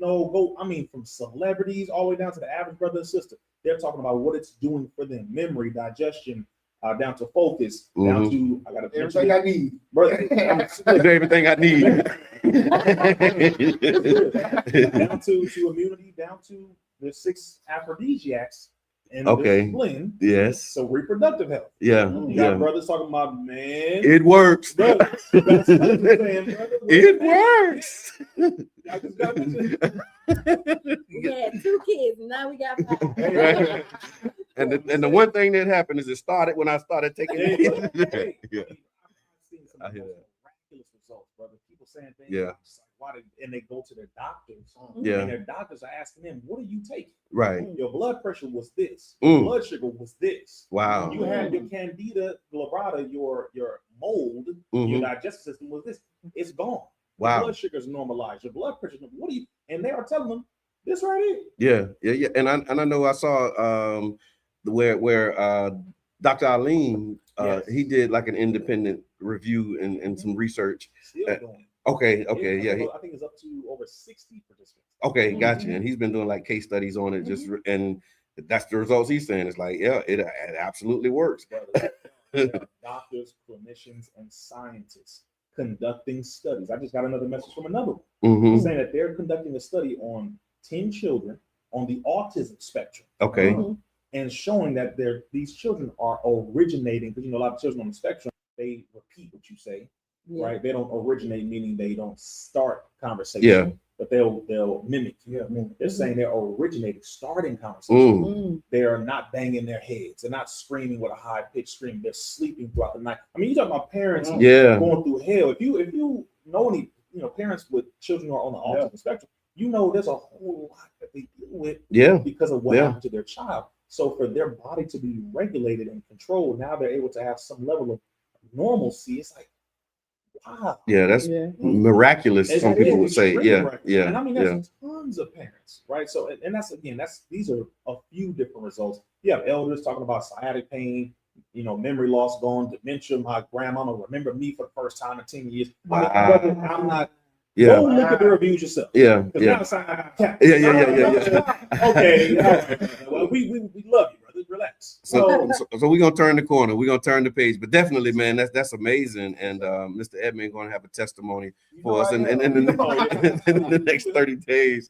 From celebrities all the way down to the average brother and sister. They're talking about what it's doing for them. Memory, digestion, down to focus, down to everything I need. Brother, everything I need. Down to immunity, down to the 6 aphrodisiacs. And blend. Yes. So reproductive health. Yeah. You got brothers talking about, man. It works. Brother, it works. I just got We had 2 kids, and now we got 5. And the one thing that happened is it started when I started taking it. I've seen some miraculous results, brother. People saying things. Yeah. And they go to their doctors. Yeah. And their doctors are asking them, what are you taking? Right. Your blood pressure was this. Your blood sugar was this. Wow. You had your candida glabrata, your mold, your digestive system was this. It's gone. Wow. Your blood sugar's normalized. Your blood pressure. What do you? And they are telling them this right here. Yeah. And I know I saw where Dr. Alim he did like an independent review and some research. Still doing. Okay. I think it's up to over 60 participants. Okay, gotcha. And he's been doing like case studies on it, and that's the results he's saying. It's like, yeah, it absolutely works. Doctors, clinicians, and scientists conducting studies. I just got another message from another one saying that they're conducting a study on 10 children on the autism spectrum. Okay. And showing that these children are originating, because a lot of children on the spectrum, they repeat what you say, right? They don't originate, meaning they don't start conversation. Yeah. But they'll mimic. They're saying they're originating, starting conversation. They are not banging their heads. They're not screaming with a high pitched scream. They're sleeping throughout the night. I mean, you talk about parents going through hell. If you know any parents with children who are on the autism spectrum, there's a whole lot that they deal with because of what happened to their child. So for their body to be regulated and controlled, now they're able to have some level of normalcy. It's like, wow. Yeah, that's miraculous. Some people would say, yeah. And I mean, there's tons of parents, right? So, and these are a few different results. You have elders talking about sciatic pain, memory loss gone, dementia. My grandma will remember me for the first time in 10 years. Wow. I'm not. Yeah. Go look at the reviews yourself. Yeah. Yeah. Okay. Well, we love you, brother. Relax. So we're gonna turn the corner. We're gonna turn the page. But definitely, man, that's amazing. And Mr. Edmund gonna have a testimony for us in the next 30 days.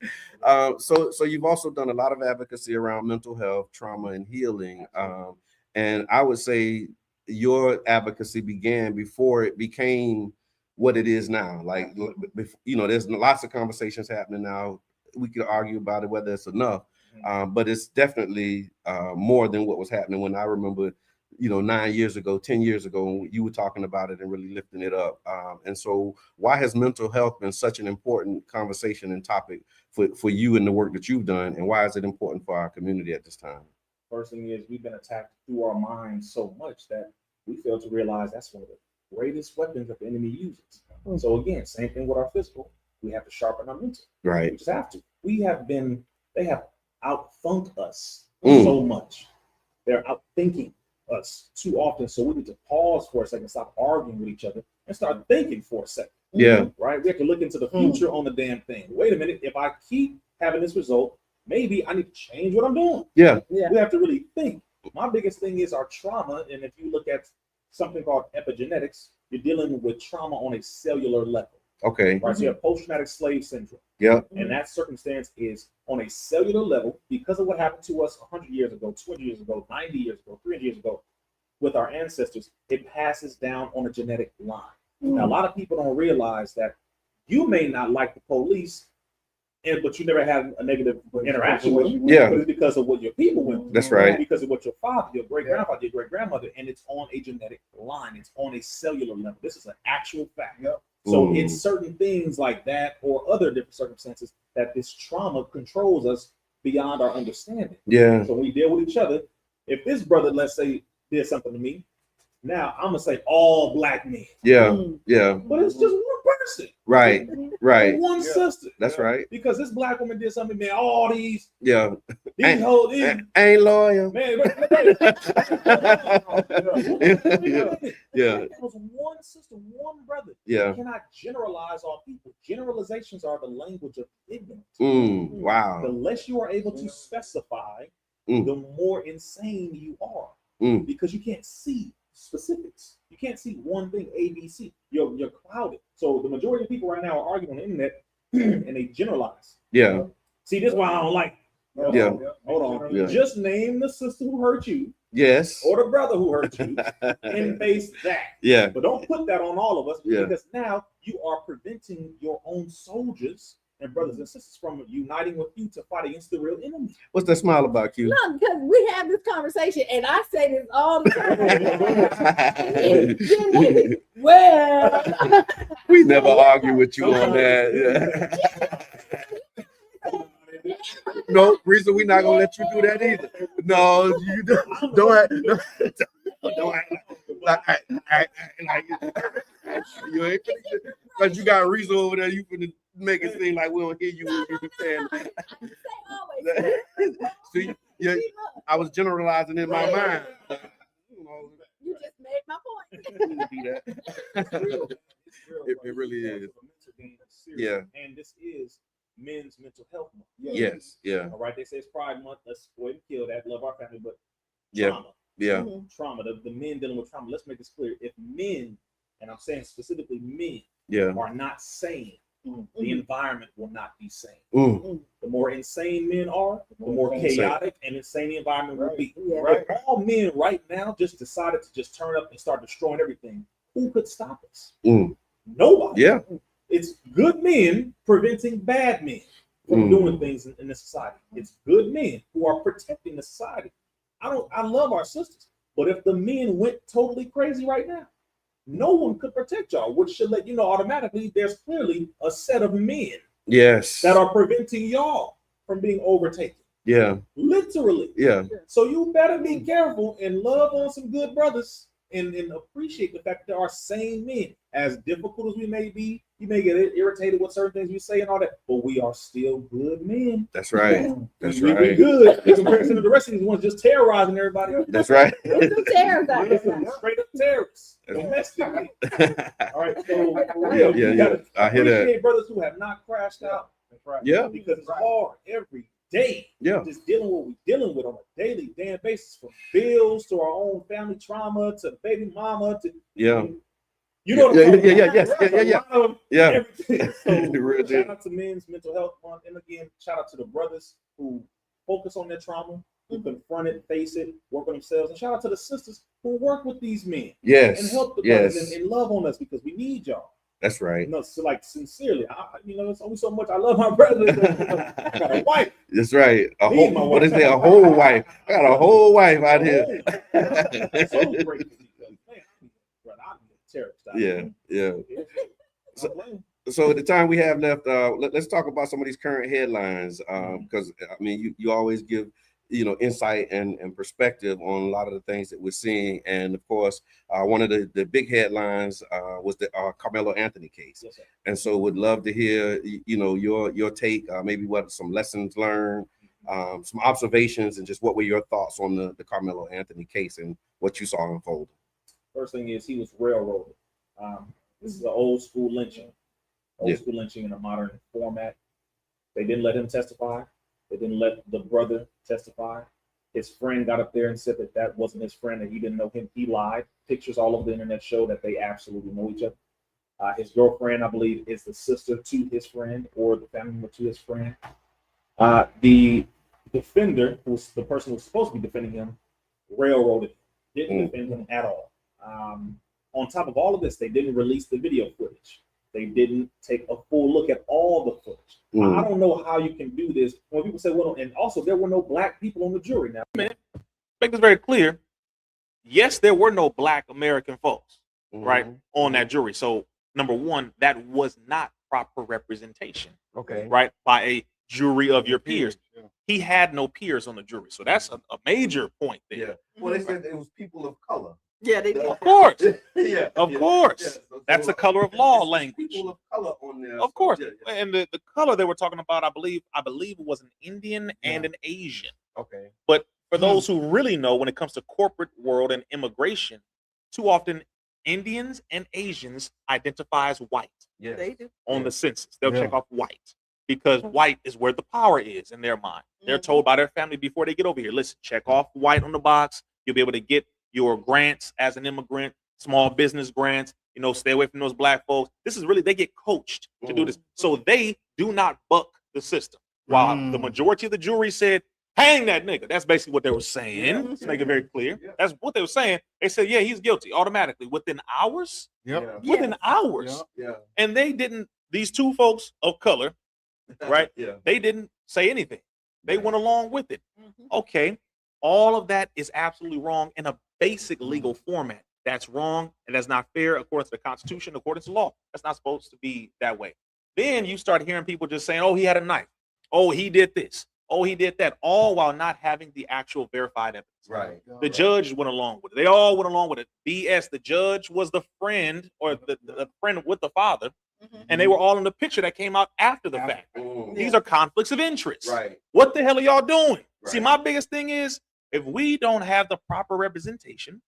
So you've also done a lot of advocacy around mental health, trauma, and healing. And I would say your advocacy began before it became what it is now. Like, there's lots of conversations happening now. We could argue about it, whether it's enough, but it's definitely more than what was happening when I remember, 9 years ago, 10 years ago, when you were talking about it and really lifting it up. And so why has mental health been such an important conversation and topic for you and the work that you've done? And why is it important for our community at this time? First thing is, we've been attacked through our minds so much that we fail to realize that's one of the greatest weapons that the enemy uses. So again, same thing with our physical. We have to sharpen our mental. Right. We just have to. They have outthunk us so much. They're outthinking us too often. So we need to pause for a second, stop arguing with each other, and start thinking for a second. Yeah. Right? We have to look into the future on the damn thing. Wait a minute. If I keep having this result, maybe I need to change what I'm doing. Yeah. We have to really think. My biggest thing is our trauma. And if you look at something called epigenetics, you're dealing with trauma on a cellular level. Okay. Right. So you have post-traumatic slave syndrome. Yeah. And that circumstance is on a cellular level because of what happened to us 100 years ago, 200 years ago, 90 years ago, 300 years ago with our ancestors. It passes down on a genetic line. Now, a lot of people don't realize that you may not like the police, but you never had a negative interaction with them. Yeah. But it's because of what your people went through. That's right. Because of what your father, your great-grandfather, your great-grandmother, and it's on a genetic line. It's on a cellular level. This is an actual fact. Yep. So it's certain things like that or other different circumstances that this trauma controls us beyond our understanding. Yeah. So when we deal with each other, if this brother, let's say, did something to me, now I'm gonna say all black men. Yeah. Yeah. But it's just one person. Right. Right. One sister. That's right. Because this black woman did something, man. All these. Yeah. These whole these. Ain't loyal. Man. Yeah. It was one sister, one brother. Yeah. You cannot generalize all people. Generalizations are the language of ignorance. Wow. The less you are able to specify, the more insane you are. Because you can't see specifics. You can't see one thing, A, B, C. You're clouded. So the majority of people right now are arguing on the internet and they generalize. Yeah. See, this is why I don't like. Yeah. Hold on. Yeah. Just name the sister who hurt you. Yes. Or the brother who hurt you and face that. Yeah. But don't put that on all of us Yeah. because now you are preventing your own soldiers and brothers and sisters from uniting with you to fight against the real enemy. What's that smile about, Q? No, because we have this conversation, and I say this all the time. Well, we never argue with you on that. Yeah. No, Rizza, we're not gonna let you do that either. No, you don't like you ain't But you got Rizza over there. You finna make it seem like we don't hear you. What you saying? I say always. See, yeah, I was generalizing in my mind. You just made my point. It really is. Yeah. And this is Men's Mental Health Month. Yes. Yeah. All right. They say it's Pride Month. Let's go ahead and kill that. Love our family, but trauma. Yeah. Mm-hmm. Trauma. The men dealing with trauma. Let's make this clear. If men, and I'm saying specifically men, are not sane, the environment will not be sane. The more insane men are, the more chaotic and insane the environment will be. If all men right now just decided to just turn up and start destroying everything, who could stop us? Nobody. Yeah. It's good men preventing bad men from doing things in this society. It's good men who are protecting the society. I love our sisters, but if the men went totally crazy right now, no one could protect y'all, which should let you know automatically there's clearly a set of men that are preventing y'all from being overtaken. Yeah. Literally. Yeah. So you better be careful and love on some good brothers and appreciate the fact that there are sane men. As difficult as we may be, you may get irritated with certain things we say and all that, but we are still good men. That's right. That's right. We're good in comparison to the rest of these ones just terrorizing everybody. That's right. Straight up terrorists. Domestically. All right. So for real, you gotta appreciate brothers who have not crashed out. That's right. Yeah. Because it's hard every day. Yeah. Just dealing with what we're dealing with on a daily damn basis, from bills to our own family trauma to baby mama to you know what I'm talking about. Everything. So, shout out to Men's Mental Health Month. And again, shout out to the brothers who focus on their trauma, who confront it, face it, work on themselves. And shout out to the sisters who work with these men. Yes. And help the brothers and love on us because we need y'all. That's right. No, so like sincerely, it's only so much I love my brothers. I got a wife. That's right. A whole wife. I got a whole wife out here. So great. Yeah. So at the time we have left, let's talk about some of these current headlines, because I mean, you always give insight and perspective on a lot of the things that we're seeing, and of course, one of the big headlines was the Carmelo Anthony case. Yes, and so would love to hear your take, maybe what some lessons learned, some observations, and just what were your thoughts on the Carmelo Anthony case and what you saw unfold. First thing is he was railroaded. This is an old school lynching. School lynching in a modern format. They didn't let him testify. They didn't let the brother testify. His friend got up there and said that wasn't his friend and he didn't know him. He lied. Pictures all over the internet show that they absolutely know each other. His girlfriend, I believe, is the sister to his friend or the family member to his friend. The defender, who's the person who was supposed to be defending him, railroaded him. Didn't defend him at all. On top of all of this, they didn't release the video footage. They didn't take a full look at all the footage. I don't know how you can do this when people say, well, and also there were no black people on the jury. Now, make this very clear. Yes, there were no black American folks, right, on that jury. So, number one, that was not proper representation, right, by a jury of your peers. He had no peers on the jury. So that's a major point there. Yeah. Well, they said it was people of color. Yeah, they did. Of course. Of course. Yeah. So, that's the color of law language. People of color on there. Of course. And the color they were talking about, I believe it was an Indian and an Asian. Okay. But for those who really know, when it comes to corporate world and immigration, too often Indians and Asians identify as white. Yeah, they do. On the census. They'll check off white because white is where the power is in their mind. They're told by their family before they get over here, listen, check off white on the box. You'll be able to get your grants as an immigrant, small business grants, stay away from those black folks. This is really, they get coached to do this. So they do not buck the system. While the majority of the jury said, hang that nigga. That's basically what they were saying. Let's make it very clear. That's what they were saying. They said, yeah, he's guilty automatically within hours. Within hours. And they didn't, these two folks of color, right? They didn't say anything. They went along with it. Okay. All of that is absolutely wrong in a basic legal format. That's wrong and that's not fair according to the Constitution, according to law. That's not supposed to be that way. Then you start hearing people just saying, oh, he had a knife. Oh, he did this. Oh, he did that. All while not having the actual verified evidence. Right. The judge went along with it. They all went along with it. BS. The judge was the friend or the friend with the father and they were all in the picture that came out after the fact. Mm. These are conflicts of interest. Right. What the hell are y'all doing? Right. See, my biggest thing is if we don't have the proper representation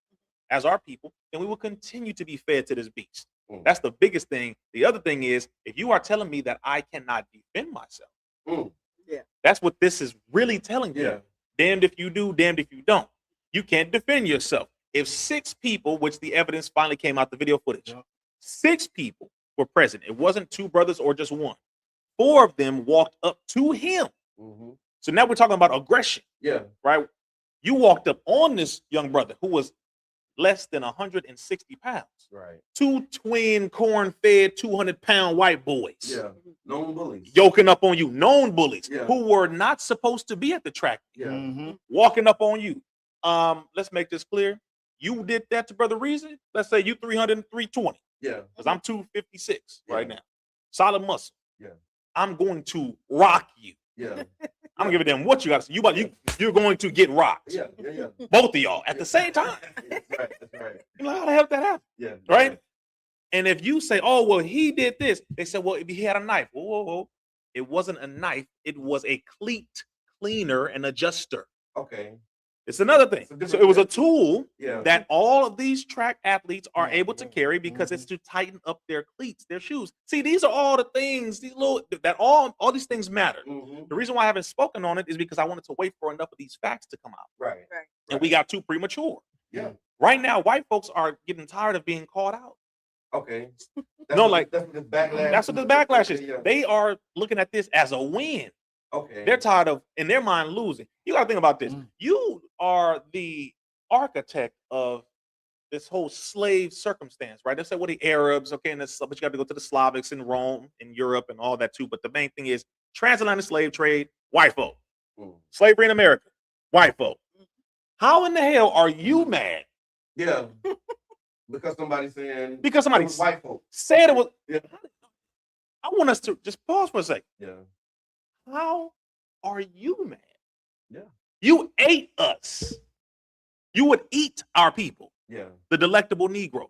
as our people, then we will continue to be fed to this beast. Mm. That's the biggest thing. The other thing is if you are telling me that I cannot defend myself, that's what this is really telling you. Yeah. Damned if you do, damned if you don't. You can't defend yourself. If 6 people, which the evidence finally came out, the video footage, 6 people were present. It wasn't 2 brothers or just 1. 4 of them walked up to him. Mm-hmm. So now we're talking about aggression. Yeah. Right? You walked up on this young brother who was less than 160 pounds. Right. 2 twin corn-fed 200-pound white boys. Yeah. Known bullies. Yoking up on you. Known bullies Yeah. who were not supposed to be at the track. Yeah. Walking up on you. Let's make this clear. You did that to Brother Rizza. Let's say you 300 and 320. Yeah. Because I'm 256 right Yeah. now. Solid muscle. Yeah. I'm going to rock you. Yeah. I don't give a damn what you got to say. You're going to get rocked. Yeah. Yeah. Both of y'all at the same time. That's right. That's right. You're like, how the hell did that happen? Yeah. Right? And if you say, oh, well, he did this, they said, well, he had a knife. Whoa, whoa, whoa. It wasn't a knife. It was a cleat cleaner and adjuster. Okay. It's another thing. So it was a tool Yeah. that all of these track athletes are able to carry because it's to tighten up their cleats, their shoes. See, these are all the things, these little that all these things matter. Mm-hmm. The reason why I haven't spoken on it is because I wanted to wait for enough of these facts to come out. Right. And we got too premature. Yeah. Right now, white folks are getting tired of being called out. Okay. No, like that's what the backlash. that's what the backlash is. Yeah. They are looking at this as a win. Okay. They're tired of, in their mind, losing. You got to think about this. You are the architect of this whole slave circumstance, right? They say, well, the Arabs, okay, and this, but you got to go to the Slavics in Rome, in Europe, and all that too. But the main thing is transatlantic slave trade, white folk. Slavery in America, white folk. How in the hell are you mad? Yeah. Because somebody's saying. Because somebody it was white folk. said it was. Yeah. I want us to just pause for a second. Yeah. How are you mad? Yeah. You ate us. You would eat our people, Yeah. the delectable Negro.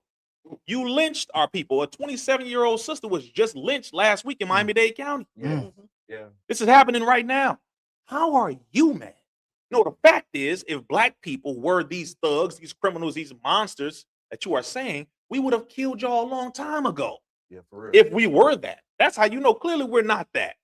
You lynched our people. A 27-year-old sister was just lynched last week in Miami-Dade County. Yeah. Yeah. This is happening right now. How are you mad? No, the fact is, if black people were these thugs, these criminals, these monsters that you are saying, we would have killed y'all a long time ago. Yeah, for real. If we were that. That's how you know clearly we're not that.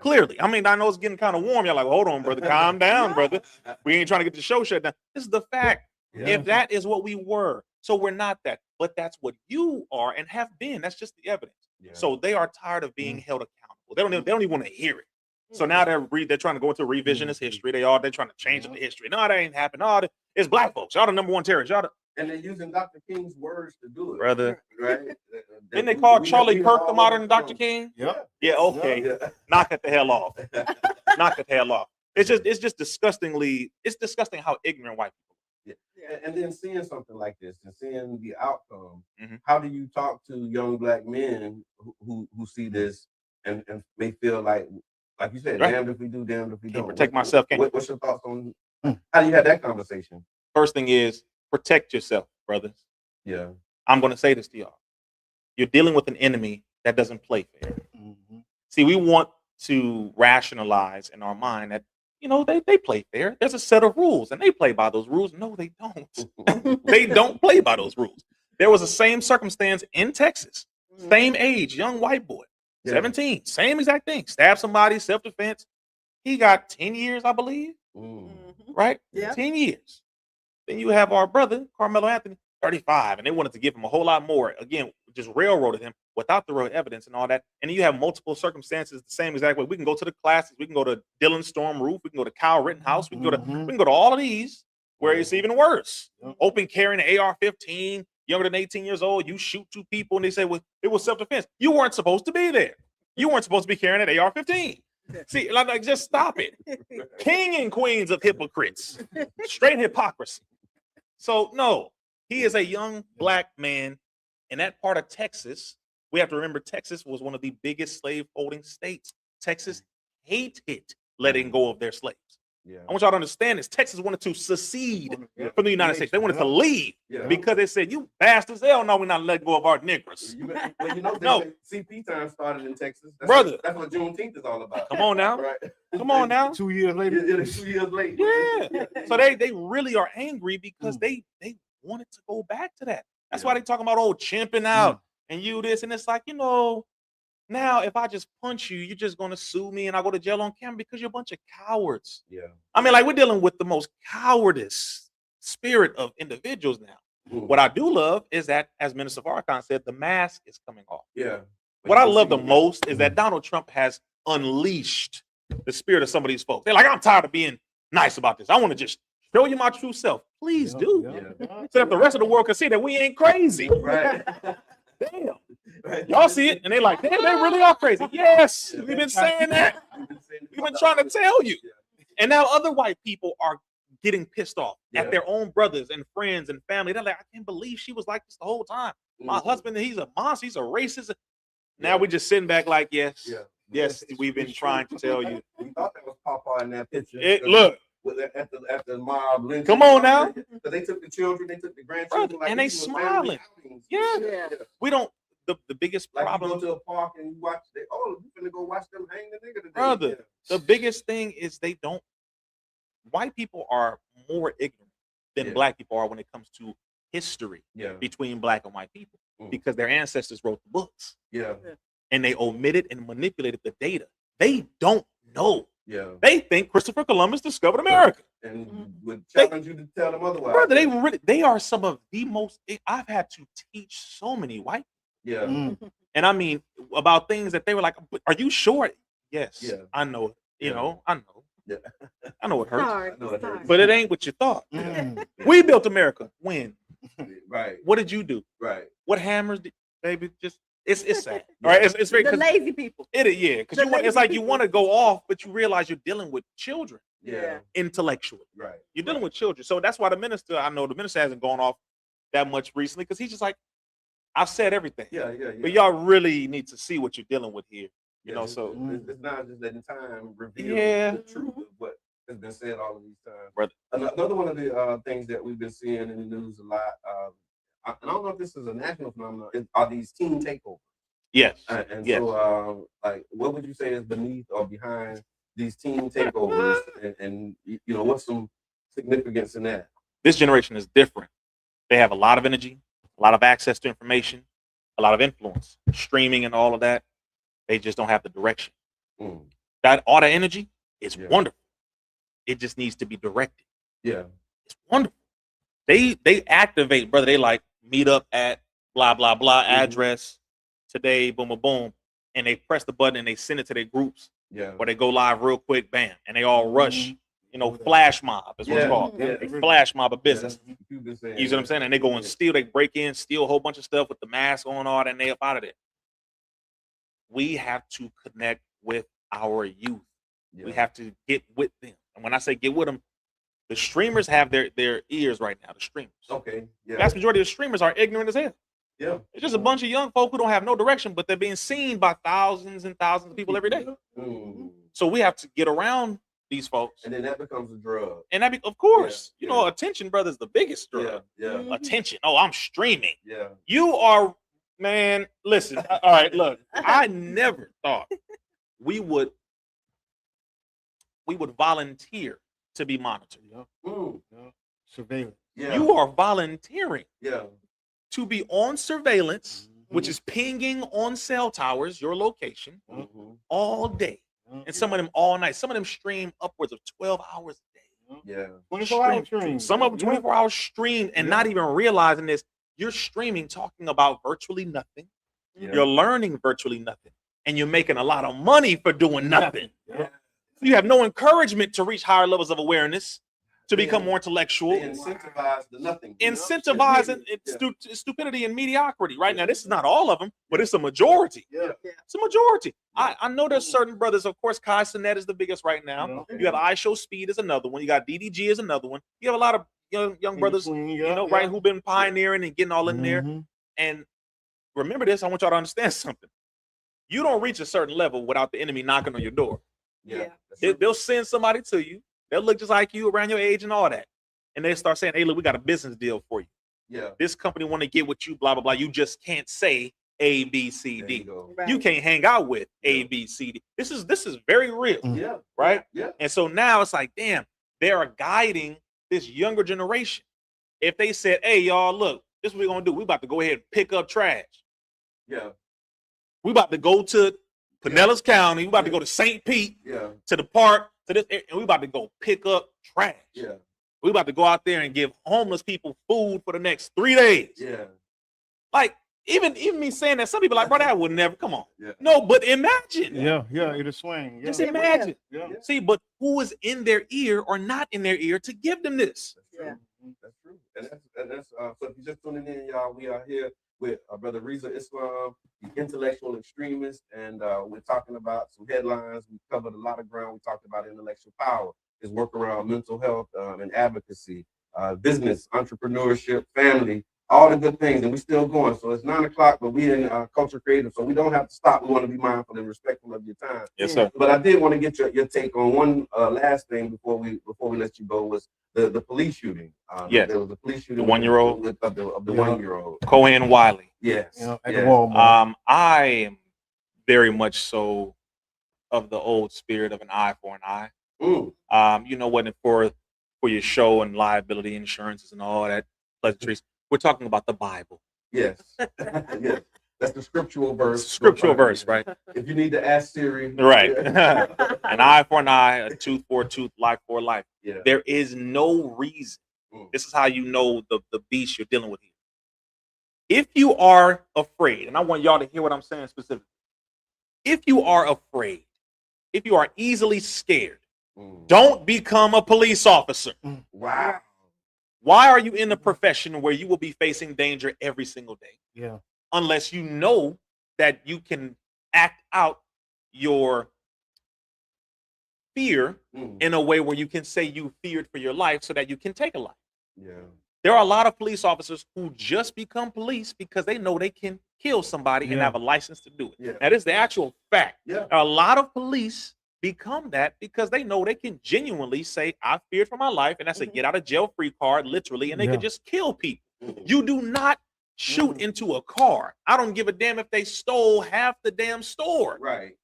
Clearly. I mean, I know it's getting kind of warm. You're like, hold on, brother. Calm down, brother. We ain't trying to get the show shut down. This is the fact. Yeah. If that is what we were. So we're not that. But that's what you are and have been. That's just the evidence. Yeah. So they are tired of being held accountable. They don't even want to hear it. So now they're trying to go into revisionist history. They're trying to change the history. No, that ain't happened. No, it's black folks. Y'all the number one terrorists. And they're using Dr. King's words to do it. Brother. Right? Didn't they call Charlie Kirk the modern Dr. King? Yeah. Yeah, okay. Yeah. Knock it the hell off. Knock it the hell off. It's just disgusting how ignorant white people are. Yeah. And then seeing something like this and seeing the outcome, Mhm. how do you talk to young black men who see this and may feel like you said, Right. damned if we do, damned if we Can't don't. protect myself, can't- What's your thoughts on how do you have that conversation? First thing is protect yourself, brothers. Yeah. I'm going to say this to y'all. You're dealing with an enemy that doesn't play fair. See, we want to rationalize in our mind that, they play fair. There's a set of rules and they play by those rules. No, they don't. They don't play by those rules. There was the same circumstance in Texas. Same age, young white boy, 17, same exact thing. Stabbed somebody, self-defense. He got 10 years, I believe. Right? Yeah. 10 years. Then you have our brother, Carmelo Anthony, 35, and they wanted to give him a whole lot more. Again, just railroaded him without the real evidence and all that. And then you have multiple circumstances the same exact way. We can go to the classics. We can go to Dylan Storm Roof. We can go to Kyle Rittenhouse. We can go to all of these where it's even worse. Open carrying an AR-15, younger than 18 years old. You shoot 2 people and they say, well, it was self-defense. You weren't supposed to be there. You weren't supposed to be carrying an AR-15. See, like just stop it. King and queens of hypocrites. Straight hypocrisy. So, no, he is a young black man in that part of Texas. We have to remember Texas was one of the biggest slave holding states. Texas hated letting go of their slaves. Yeah. I want y'all to understand this. Texas wanted to secede from the United States. They wanted to leave because they said, "You bastards, hell no, we're not letting go of our niggers." Well, you know, No. CP time started in Texas. Brother. That's what Juneteenth is all about. Come on now. Right. Come on now. 2 years later. It is 2 years late. Yeah. So they really are angry because they wanted to go back to that. That's why they talking about chimping out and you this, and it's like, you know, now if I just punch you, you're just gonna sue me and I go to jail on camera because you're a bunch of cowards. Yeah. I mean, like, we're dealing with the most cowardice spirit of individuals now. What I do love is that, as Minister Farrakhan said, the mask is coming off. Yeah. What I love the most is that Donald Trump has unleashed the spirit of some of these folks. They're like, I'm tired of being nice about this. I want to just show you my true self. Please do. So that the rest of the world can see that we ain't crazy. Right. Damn. Y'all see it, and they like, damn, they really are crazy. Yes, we've been saying that. We've been trying to tell you. And now other white people are getting pissed off at their own brothers and friends and family. They're like, I can't believe she was like this the whole time. My husband, he's a monster, he's a racist. Now we're just sitting back like, yes, we've been trying to tell you. We thought that was Papa in that picture. Look. At the mob lynching. Come on now. So they took the children, they took the grandchildren, and they smiling. Yeah. We don't. The biggest problem. Like you go to a park and you watch. You finna go watch them hang the nigga today. Brother, the biggest thing is they don't. White people are more ignorant than black people are when it comes to history between black and white people because their ancestors wrote the books. Yeah. And they omitted and manipulated the data. They don't know. Yeah. They think Christopher Columbus discovered America. And would challenge you to tell them otherwise. Brother, they are some of the most. I've had to teach so many white people. Yeah. And I mean, about things that they were like, are you sure? Yes. Yeah. I know it. You know, I know. Yeah. I know it hurts. But it ain't what you thought. We built America. When? Right. What did you do? Right. What hammers did, baby? Just it's sad. All right. It's very the lazy people. Because it's like you want to go off, but you realize you're dealing with children. Yeah. Intellectually. Right. You're dealing with children. So that's why the minister hasn't gone off that much recently, because he's just like, I've said everything. Yeah. But y'all really need to see what you're dealing with here. You know, so it's not just letting time reveal the truth of what has been said all of these times. Brother. Another one of the things that we've been seeing in the news a lot, I don't know if this is a national phenomenon, are these teen takeovers. Yes. So, like, what would you say is beneath or behind these teen takeovers, and you know, what's some significance in that? This generation is different. They have a lot of energy, a lot of access to information, a lot of influence, streaming and all of that. They just don't have the direction. That all that energy is wonderful. It just needs to be directed. Yeah, it's wonderful. They activate, brother. They like meet up at blah blah blah address today. Boom boom boom, and they press the button and they send it to their groups. Yeah, or they go live real quick, bam, and they all rush. You know, flash mob is what it's called. They flash mob a business. You know what I'm saying? And they go and steal. They break in, steal a whole bunch of stuff with the mask on, all that, and they up out of there. We have to connect with our youth. We have to get with them. And when I say get with them, the streamers have their ears right now. The streamers. Okay. Yeah. The vast majority of streamers are ignorant as hell. Yeah. It's just a bunch of young folk who don't have no direction, but they're being seen by thousands and thousands of people every day. So we have to get around these folks. And then that becomes a drug. And that of course, you know, attention, brother, is the biggest drug. Yeah. Attention. Oh, I'm streaming. Yeah. You are, man, listen. All right, look. I never thought we would volunteer to be monitored. Surveillance. Yeah. You are volunteering to be on surveillance, which is pinging on cell towers, your location, all day. And some of them all night. Some of them stream upwards of 12 hours a day. Yeah. 24-hour stream. Some of them 24 hours streamed and not even realizing this. You're streaming, talking about virtually nothing. You're learning virtually nothing. And you're making a lot of money for doing nothing. You have no encouragement to reach higher levels of awareness, to become more intellectual. They incentivize the nothing. Incentivizing stupidity and mediocrity. Right now, this is not all of them, but it's a majority. Yeah. It's a majority. I know there's certain brothers. Of course, Kai Sinet is the biggest right now. You have iShow Speed is another one. You got DDG is another one. You have a lot of young brothers, right, who've been pioneering and getting all in there. And remember this, I want y'all to understand something. You don't reach a certain level without the enemy knocking on your door. Yeah. They'll send somebody to you. They'll look just like you, around your age and all that. And they start saying, hey, look, we got a business deal for you. Yeah. This company want to get what you, blah, blah, blah. You just can't say A, B, C, D. Right. You can't hang out with A, B, C, D. This is very real. Yeah. Right? Yeah. And so now it's like, damn, they are guiding this younger generation. If they said, hey, y'all, look, this is what we're going to do. We about to go ahead and pick up trash. Yeah. We about to go to Pinellas County. We about to go to St. Pete, to the park, to this, and we about to go pick up trash. Yeah. We about to go out there and give homeless people food for the next 3 days. Yeah. Like, even me saying that, some people like, bro, that would never, come on. Yeah. No, but imagine. Yeah, it'll swing. Yeah. Just imagine. Yeah. See, but who is in their ear or not in their ear to give them this? Yeah. That's true. And that's so if you're just tuning in, y'all, we are here with Brother Rizza Islam, the Intellectual Xtremist, and we're talking about some headlines. We covered a lot of ground. We talked about intellectual power, his work around mental health and advocacy, business, entrepreneurship, family, all the good things, and we're still going. So it's 9 o'clock, but we in Culture Creative, so we don't have to stop. We want to be mindful and respectful of your time. Yes, sir. But I did want to get your take on one last thing before we let you go, was the police shooting. Yes. There was a police shooting. The 1-year-old? Of the 1-year-old. Cohen Wiley. Yes. At the Walmart. I am very much so of the old spirit of an eye for an eye. You know what, for your show and liability insurances and all that pleasantries, we're talking about the Bible. Yes. Yes. That's the scriptural verse. Scriptural verse, right? If you need to ask Siri. Right. An eye for an eye, a tooth for a tooth, life for a life. Yeah. There is no reason. This is how you know the beast you're dealing with here. If you are afraid, and I want y'all to hear what I'm saying specifically. If you are afraid, if you are easily scared, don't become a police officer. Wow. Why are you in a profession where you will be facing danger every single day? Yeah. Unless you know that you can act out your fear in a way where you can say you feared for your life so that you can take a life. Yeah. There are a lot of police officers who just become police because they know they can kill somebody and have a license to do it. Yeah. That is the actual fact. Yeah. A lot of police become that because they know they can genuinely say, I feared for my life, and that's a get out of jail free card, literally, and they can just kill people. You do not shoot into a car. I don't give a damn if they stole half the damn store. Right.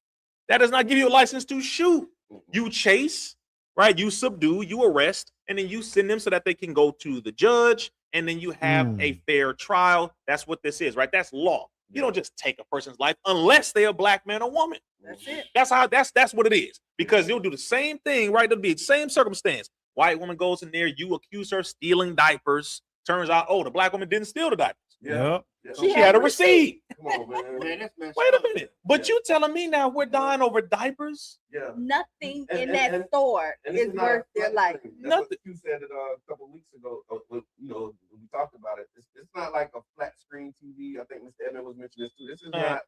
That does not give you a license to shoot. You chase, right? You subdue, you arrest, and then you send them so that they can go to the judge, and then you have a fair trial. That's what this is, right? That's law. You don't just take a person's life unless they're a black man or woman. That's it. That's what it is. Because you'll do the same thing, right? It'll be the same circumstance. White woman goes in there, you accuse her of stealing diapers. Turns out, the black woman didn't steal the diapers. Yeah. She had a receipt. Come on, man. Wait a minute. But you telling me now we're dying over diapers? Yeah. Nothing in that store is worth their life. Nothing. You said it a couple of weeks ago. When we talked about it. It's not like a flat screen TV. I think Mr. Edmund was mentioning this too. This is not,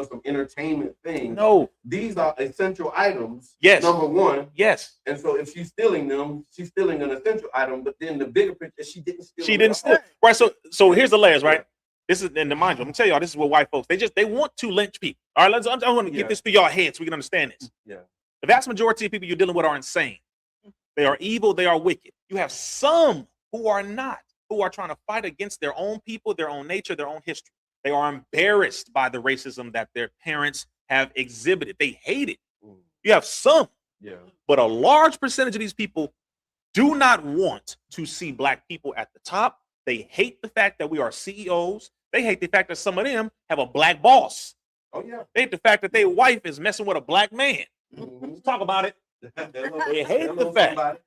some entertainment thing. No. These are essential items. Yes. Number one. Yes. And so if she's stealing them, she's stealing an essential item. But then the bigger picture, she didn't steal. She didn't steal. Right. So here's the layers, right? This is, and mind you, I'm gonna tell y'all, this is what white folks, they want to lynch people. All right, I want to get this through y'all heads so we can understand this. Yeah. The vast majority of people you're dealing with are insane. They are evil, they are wicked. You have some who are not, who are trying to fight against their own people, their own nature, their own history. They are embarrassed by the racism that their parents have exhibited. They hate it. You have some, but a large percentage of these people do not want to see black people at the top. They hate the fact that we are CEOs. They hate the fact that some of them have a black boss. Oh, yeah. They hate the fact that their wife is messing with a black man. Let's talk about it. They hate the fact.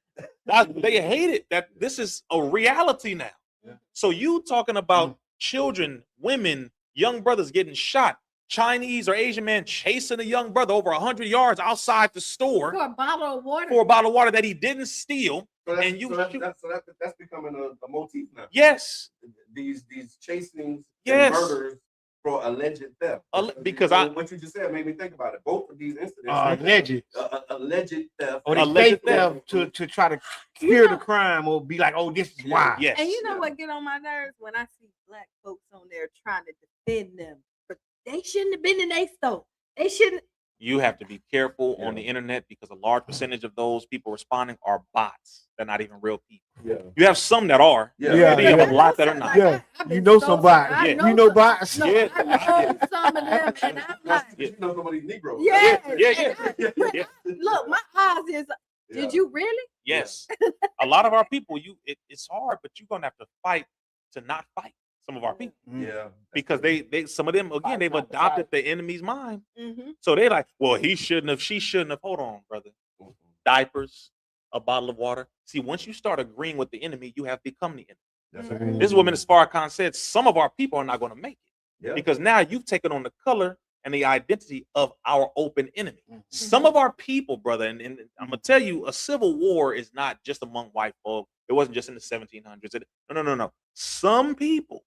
They hate it that this is a reality now. Yeah. So you talking about children, women, young brothers getting shot, Chinese or Asian man chasing a young brother over 100 yards outside the store for a bottle of water. For a bottle of water that he didn't steal. So that's becoming a motif now. Yes. These chasings and murders for alleged theft. Because what you just said made me think about it. Both of these incidents. Alleged. Alleged theft. Or they fake theft to try to cure the crime or be like, this is why. Yes. And you know what get on my nerves? When I see black folks on there trying to defend them. But they shouldn't have been in their store. They shouldn't. You have to be careful on the internet because a large percentage of those people responding are bots. They're not even real people. Yeah. You have some that are. Yeah. You have a lot that are not. Yeah. You know somebody. You know bots. No, Yeah. I know some of them, and I'm like, You know somebody's Negro. yeah, Yeah. Look, my eyes is. Did you really? Yes. A lot of our people, it's hard, but you're gonna have to fight to not fight some of our people. Yeah. Because they some of them again they've adopted the enemy's mind. Mm-hmm. So they're like, well, he shouldn't have, she shouldn't have. Hold on, brother. Diapers, a bottle of water. See, once you start agreeing with the enemy, you have become the enemy. That's Mhm. This is what Minister Farrakhan said. Some of our people are not going to make it. Yeah. Because now you've taken on the color and the identity of our open enemy. Mm-hmm. Some of our people, brother, and I'm gonna tell you, a civil war is not just among white folk. It wasn't just in the 1700s. No. Some people,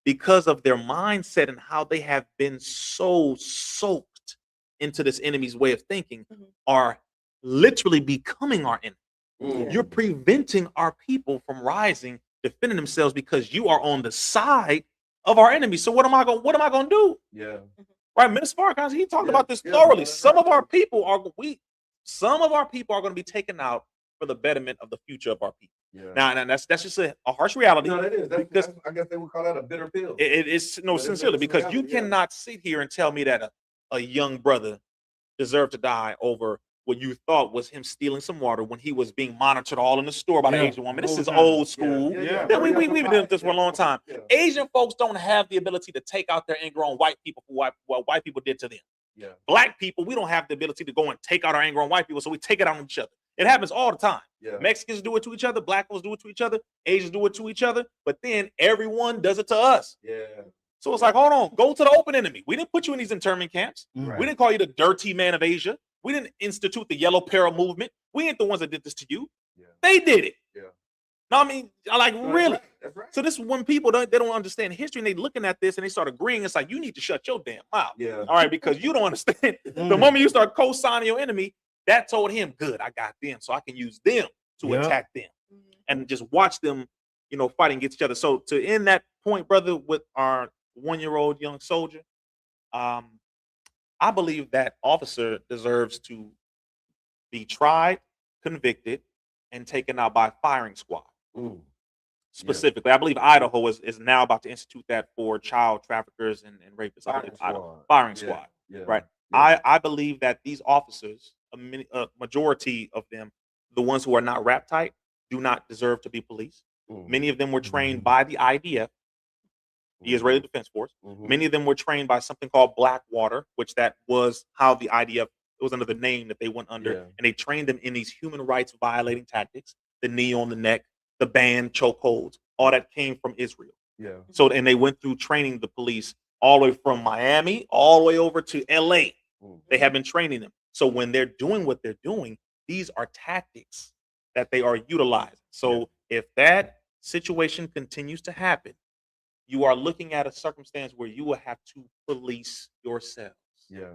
because of their mindset and how they have been so soaked into this enemy's way of thinking, are literally becoming our enemy. Mm. You're preventing our people from rising, defending themselves because you are on the side of our enemy. So what am I going to do? Yeah. Right, Minister Farrakhan, he talked about this Yeah, thoroughly. that's Some right. of our people are going to be taken out for the betterment of the future of our people. Yeah. Now that's just a harsh reality. No, that is. Because I guess they would call that a bitter pill. it's no, But it's sincerely, because you reality, yeah. cannot sit here and tell me that a young brother deserved to die over what you thought was him stealing some water when he was being monitored all in the store by the Asian woman. This is old school. Yeah. We've been doing this for a long time. Yeah. Asian folks don't have the ability to take out their anger on white people for what white people did to them. Yeah. Black people, we don't have the ability to go and take out our anger on white people, so we take it out on each other. It happens all the time. Yeah. Mexicans do it to each other, black folks do it to each other, Asians do it to each other, but then everyone does it to us. Yeah. So it's like, hold on, go to the open enemy. We didn't put you in these internment camps. Right. We didn't call you the dirty man of Asia. We didn't institute the yellow peril movement. We ain't the ones that did this to you. Yeah. They did it. Yeah. No, I mean, really. That's right. So this is when people don't understand history and they looking at this and they start agreeing. It's like, you need to shut your damn mouth. Yeah. All right, because you don't understand. The moment you start co-signing your enemy, that told him, good, I got them, so I can use them to attack them and just watch them, fight and get each other. So to end that point, brother, with our 1-year-old young soldier, I believe that officer deserves to be tried, convicted, and taken out by a firing squad. Mm. Specifically, I believe Idaho is now about to institute that for child traffickers and rapists. I believe Idaho. Firing squad. Yeah. Right. Yeah. I believe that these officers, a majority of them, the ones who are not rap tight, do not deserve to be police. Mm. Many of them were trained by the IDF, the Israeli Defense Force. Mhm. Many of them were trained by something called Blackwater, which that was how the IDF, it was under the name that they went under. Yeah. And they trained them in these human rights violating tactics, the knee on the neck, the band chokeholds, all that came from Israel. Yeah. So, and they went through training the police all the way from Miami, all the way over to LA. Mm. They have been training them. So when they're doing what they're doing, these are tactics that they are utilizing. So if that situation continues to happen, you are looking at a circumstance where you will have to police yourselves. Yeah.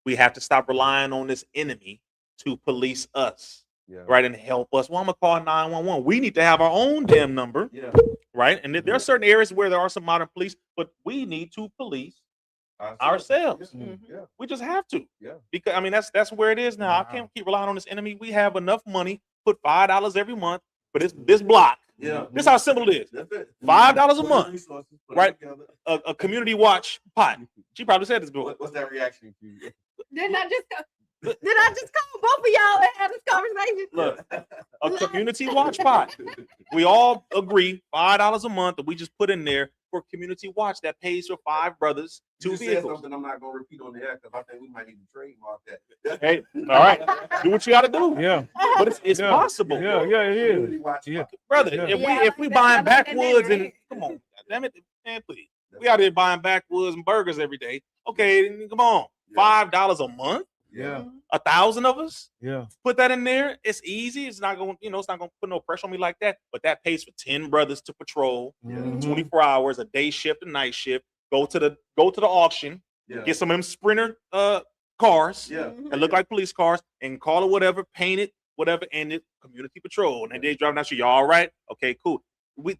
We have to stop relying on this enemy to police us, Yeah. right, and help us. Well, I'm gonna call 911. We need to have our own damn number, Yeah. right? And there are certain areas where there are some modern police, but we need to police ourselves. Yeah. Mhm. Yeah. We just have to. Yeah. Because I mean that's where it is now. I can't keep relying on this enemy. We have enough money, put $5 every month for this block. Yeah. This is how simple it is. That's it. $5 a Put month, resources, put it right? together. A community watch pot. She probably said this before. What's that reaction to you? Didn't I just call both of y'all and have this conversation? Look, a community watch pot. We all agree $5 a month that we just put in there for community watch that pays for 5 brothers, 2 You said vehicles. something I'm not gonna repeat on the air because I think we might need to trademark that. Hey, all right, do what you got to do. Yeah. But it's possible, Yeah. Yeah. It is. Community watch Yeah. party. brother. Yeah. If we Yeah, buying I like that backwoods name, and right? come on, damn it, man, please. We out here buying backwoods and burgers every day. Okay, then come on, Yeah. $5 a month, Yeah. 1,000 of us. Yeah. Put that in there. It's easy. It's not going, it's not going to put no pressure on me like that. But that pays for 10 brothers to patrol Mhm. 24 hours, a day shift, a night shift. Go to the auction, Yeah. get some of them Sprinter cars Yeah. that look like police cars, and call it whatever, paint it, whatever, and it community patrol. And then they driving down the street. Y'all all right? Okay, cool. We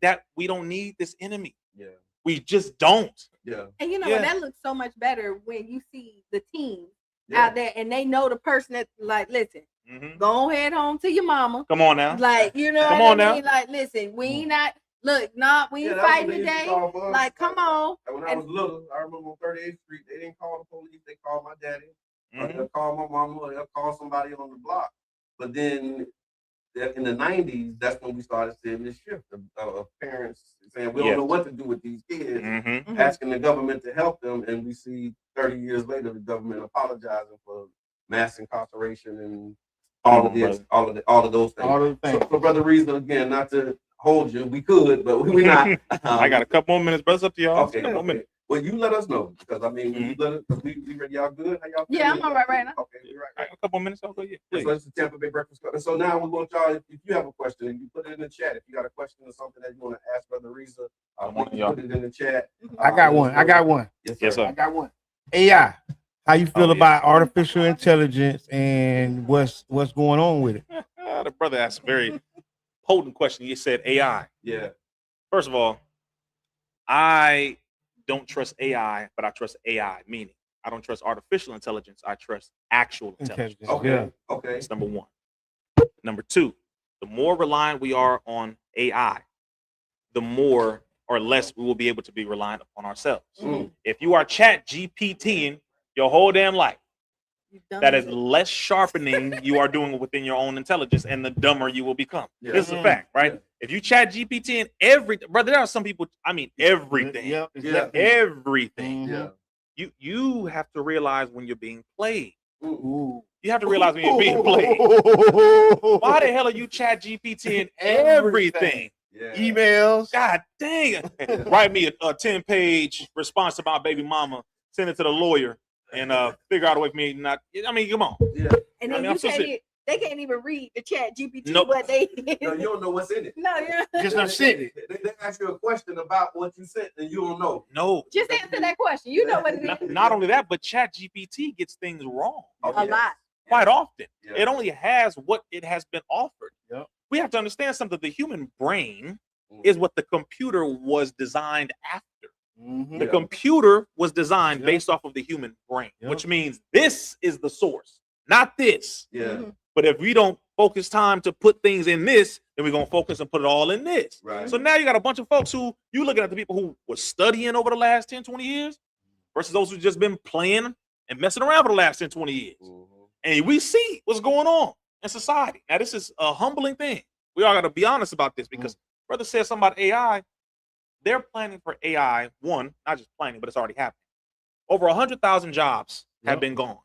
don't need this enemy. Yeah. We just don't. Yeah. And you know Yeah. what? That looks so much better when you see the team out there, and they know the person that like, listen, go head home to your mama. Come on now. Like, you know, Come what on I now. mean? Like, listen, we ain't not. Look, we ain't fighting today. Like, come on. When I was little, I remember on 38th Street, they didn't call the police. They called my daddy. They'll call my mama. Or they'll call somebody on the block. But then in the 90s, that's when we started seeing this shift of parents saying, we don't know what to do with these kids, asking the government to help them. And we see 30 years later, the government apologizing for mass incarceration and all of those things. All of the things. So Brother Rizza, again, not to hold you, we could, but we not. I got a couple more minutes, but it's up to y'all. Okay. Well, you let us know, because I mean, when you let us, we ready, y'all good? How y'all feeling? Yeah, I'm all right now. Okay, you're right. A couple minutes, I'll go. Yeah, please. So it's the Tampa Bay Breakfast Club. And so now we want y'all, if you have a question, you put it in the chat. If you got a question or something that you want to ask Brother Rizza, put it in the chat. I got one. Yes, sir. I got one. AI. How you feel about artificial intelligence and what's going on with it? The brother asked a very potent question. He said AI. Yeah. First of all, I don't trust AI, but I trust AI, meaning I don't trust artificial intelligence. I trust actual intelligence. Okay. That's number one. Number two, the more reliant we are on AI, the more or less we will be able to be reliant upon ourselves. If you are chat GPTing your whole damn life, that is less sharpening you are doing within your own intelligence, and the dumber you will become. Yeah. This is a fact, right? Yeah. If you chat GPT and everything, brother, there are some people, I mean, everything. Yeah. Everything. Yeah. You have to realize when you're being played. Ooh. You have to realize when you're being played. Why the hell are you chat GPT and everything? Yeah. Emails. God dang it. Write me a 10-page response to my baby mama, send it to the lawyer, and figure out a way for me not. I mean, come on. Yeah. And then they can't even read the chat GPT. What they. No, you don't know what's in it. No, yeah. Just send it. They ask you a question about what you sent, and you don't know. No. Just answer that question. You know what it is. Not only that, but chat GPT gets things wrong. A lot. Quite often. Yeah. It only has what it has been offered. Yep. We have to understand something. The human brain is what the computer was designed after. The computer was designed based off of the human brain, which means this is the source, not this. But if we don't focus time to put things in this, then we're going to focus and put it all in this. Right. So now you got a bunch of folks who, you looking at the people who were studying over the last 10, 20 years versus those who've just been playing and messing around for the last 10, 20 years. And we see what's going on in society. Now, this is a humbling thing. We all got to be honest about this, because brother said something about AI. They're planning for AI, one, not just planning, but it's already happening. Over 100,000 jobs have been gone.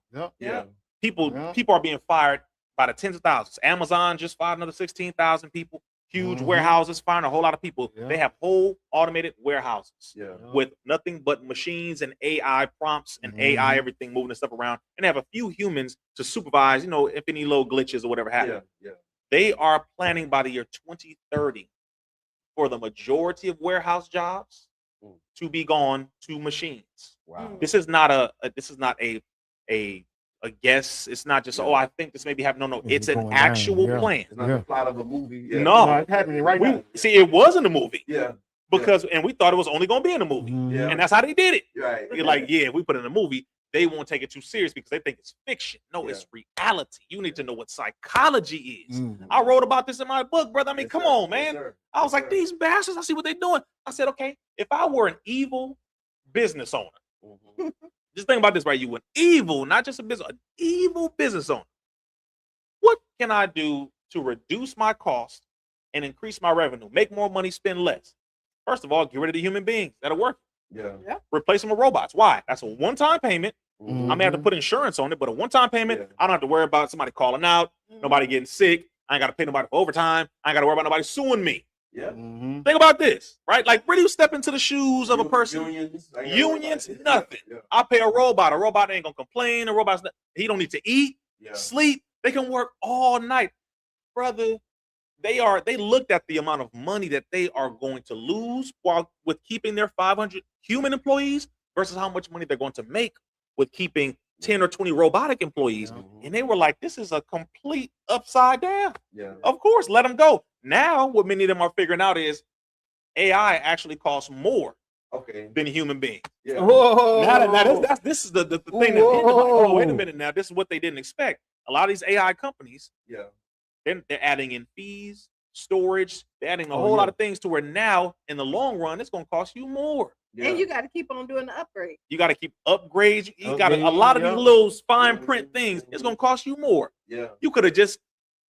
People are being fired by the tens of thousands. Amazon just fired another 16,000 people. Huge warehouses firing a whole lot of people. They have whole automated warehouses with nothing but machines and AI prompts and AI everything, moving the stuff around. And they have a few humans to supervise, if any little glitches or whatever happen. They are planning by the year 2030 for the majority of warehouse jobs to be gone to machines. Wow. This is not a guess. It's not just, I think this maybe happen. No, it's an actual plan. It's not the plot of a movie. No, it's happening right now. See, it wasn't a movie. Because and we thought it was only gonna be in a movie. And that's how they did it. Right. You're like, if we put it in a movie, they won't take it too serious because they think it's fiction. No, it's reality. You need to know what psychology is. I wrote about this in my book, brother. I mean, come on, man. I was like, these bastards, I see what they're doing. I said, okay, if I were an evil business owner, just think about this, right? You an evil, not just a business, an evil business owner. What can I do to reduce my cost and increase my revenue, make more money, spend less? First of all, get rid of the human beings that are working. Replace them with robots. Why? That's a one-time payment. I may have to put insurance on it, but a one-time payment, I don't have to worry about somebody calling out, nobody getting sick. I ain't got to pay nobody for overtime. I ain't got to worry about nobody suing me. Think about this, right? Like, where do you step into the shoes of a person? Unions, nothing. I pay a robot. A robot ain't gonna complain. He don't need to eat, sleep. They can work all night, brother. They looked at the amount of money that they are going to lose while with keeping their 500 human employees versus how much money they're going to make with keeping 10 or 20 robotic employees. And they were like, this is a complete upside down. Of course, let them go. Now, what many of them are figuring out is AI actually costs more than human beings. Yeah. Whoa. Now this is the thing that hit them, like, oh, wait a minute now, this is what they didn't expect. A lot of these AI companies, they're adding in fees, storage, they're adding a whole lot of things to where now in the long run it's gonna cost you more. And you got to keep on doing the upgrade. You got to keep upgrades. You got a lot of these little fine print things. It's gonna cost you more. Yeah. You could have just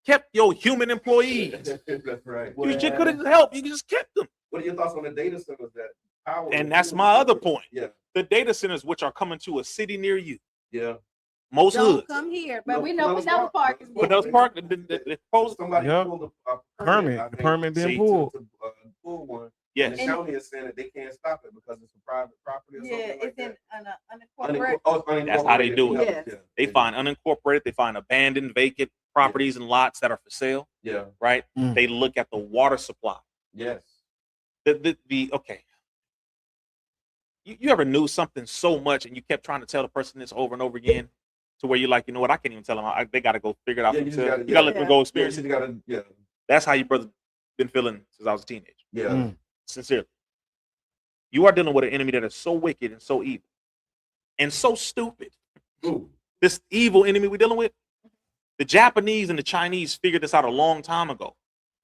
kept your human employees. That's right. You just could have helped. You just kept them. What are your thoughts on the data centers that power? And that's my other point. Yeah. The data centers which are coming to a city near you. Yeah. Most Don't hoods. come here, but we know Pinellas Park is But those park, the post. Somebody pulled a permit. The permit being pulled. Pull one. Yes. And the county is saying that they can't stop it because it's a private property or something like it's that. in unincorporated. Unincorporated. That's how they do it. Yeah. They find unincorporated, they find abandoned, vacant properties and lots that are for sale. Yeah. Right? They look at the water supply. Yes. Okay. You ever knew something so much and you kept trying to tell the person this over and over again to where you're like, you know what, I can't even tell them. They got to go figure it out themselves. You got to let them go experience it. That's how your brother been feeling since I was a teenager. Yeah. Sincerely. You are dealing with an enemy that is so wicked and so evil and so stupid. Ooh. This evil enemy we're dealing with, the Japanese and the Chinese figured this out a long time ago.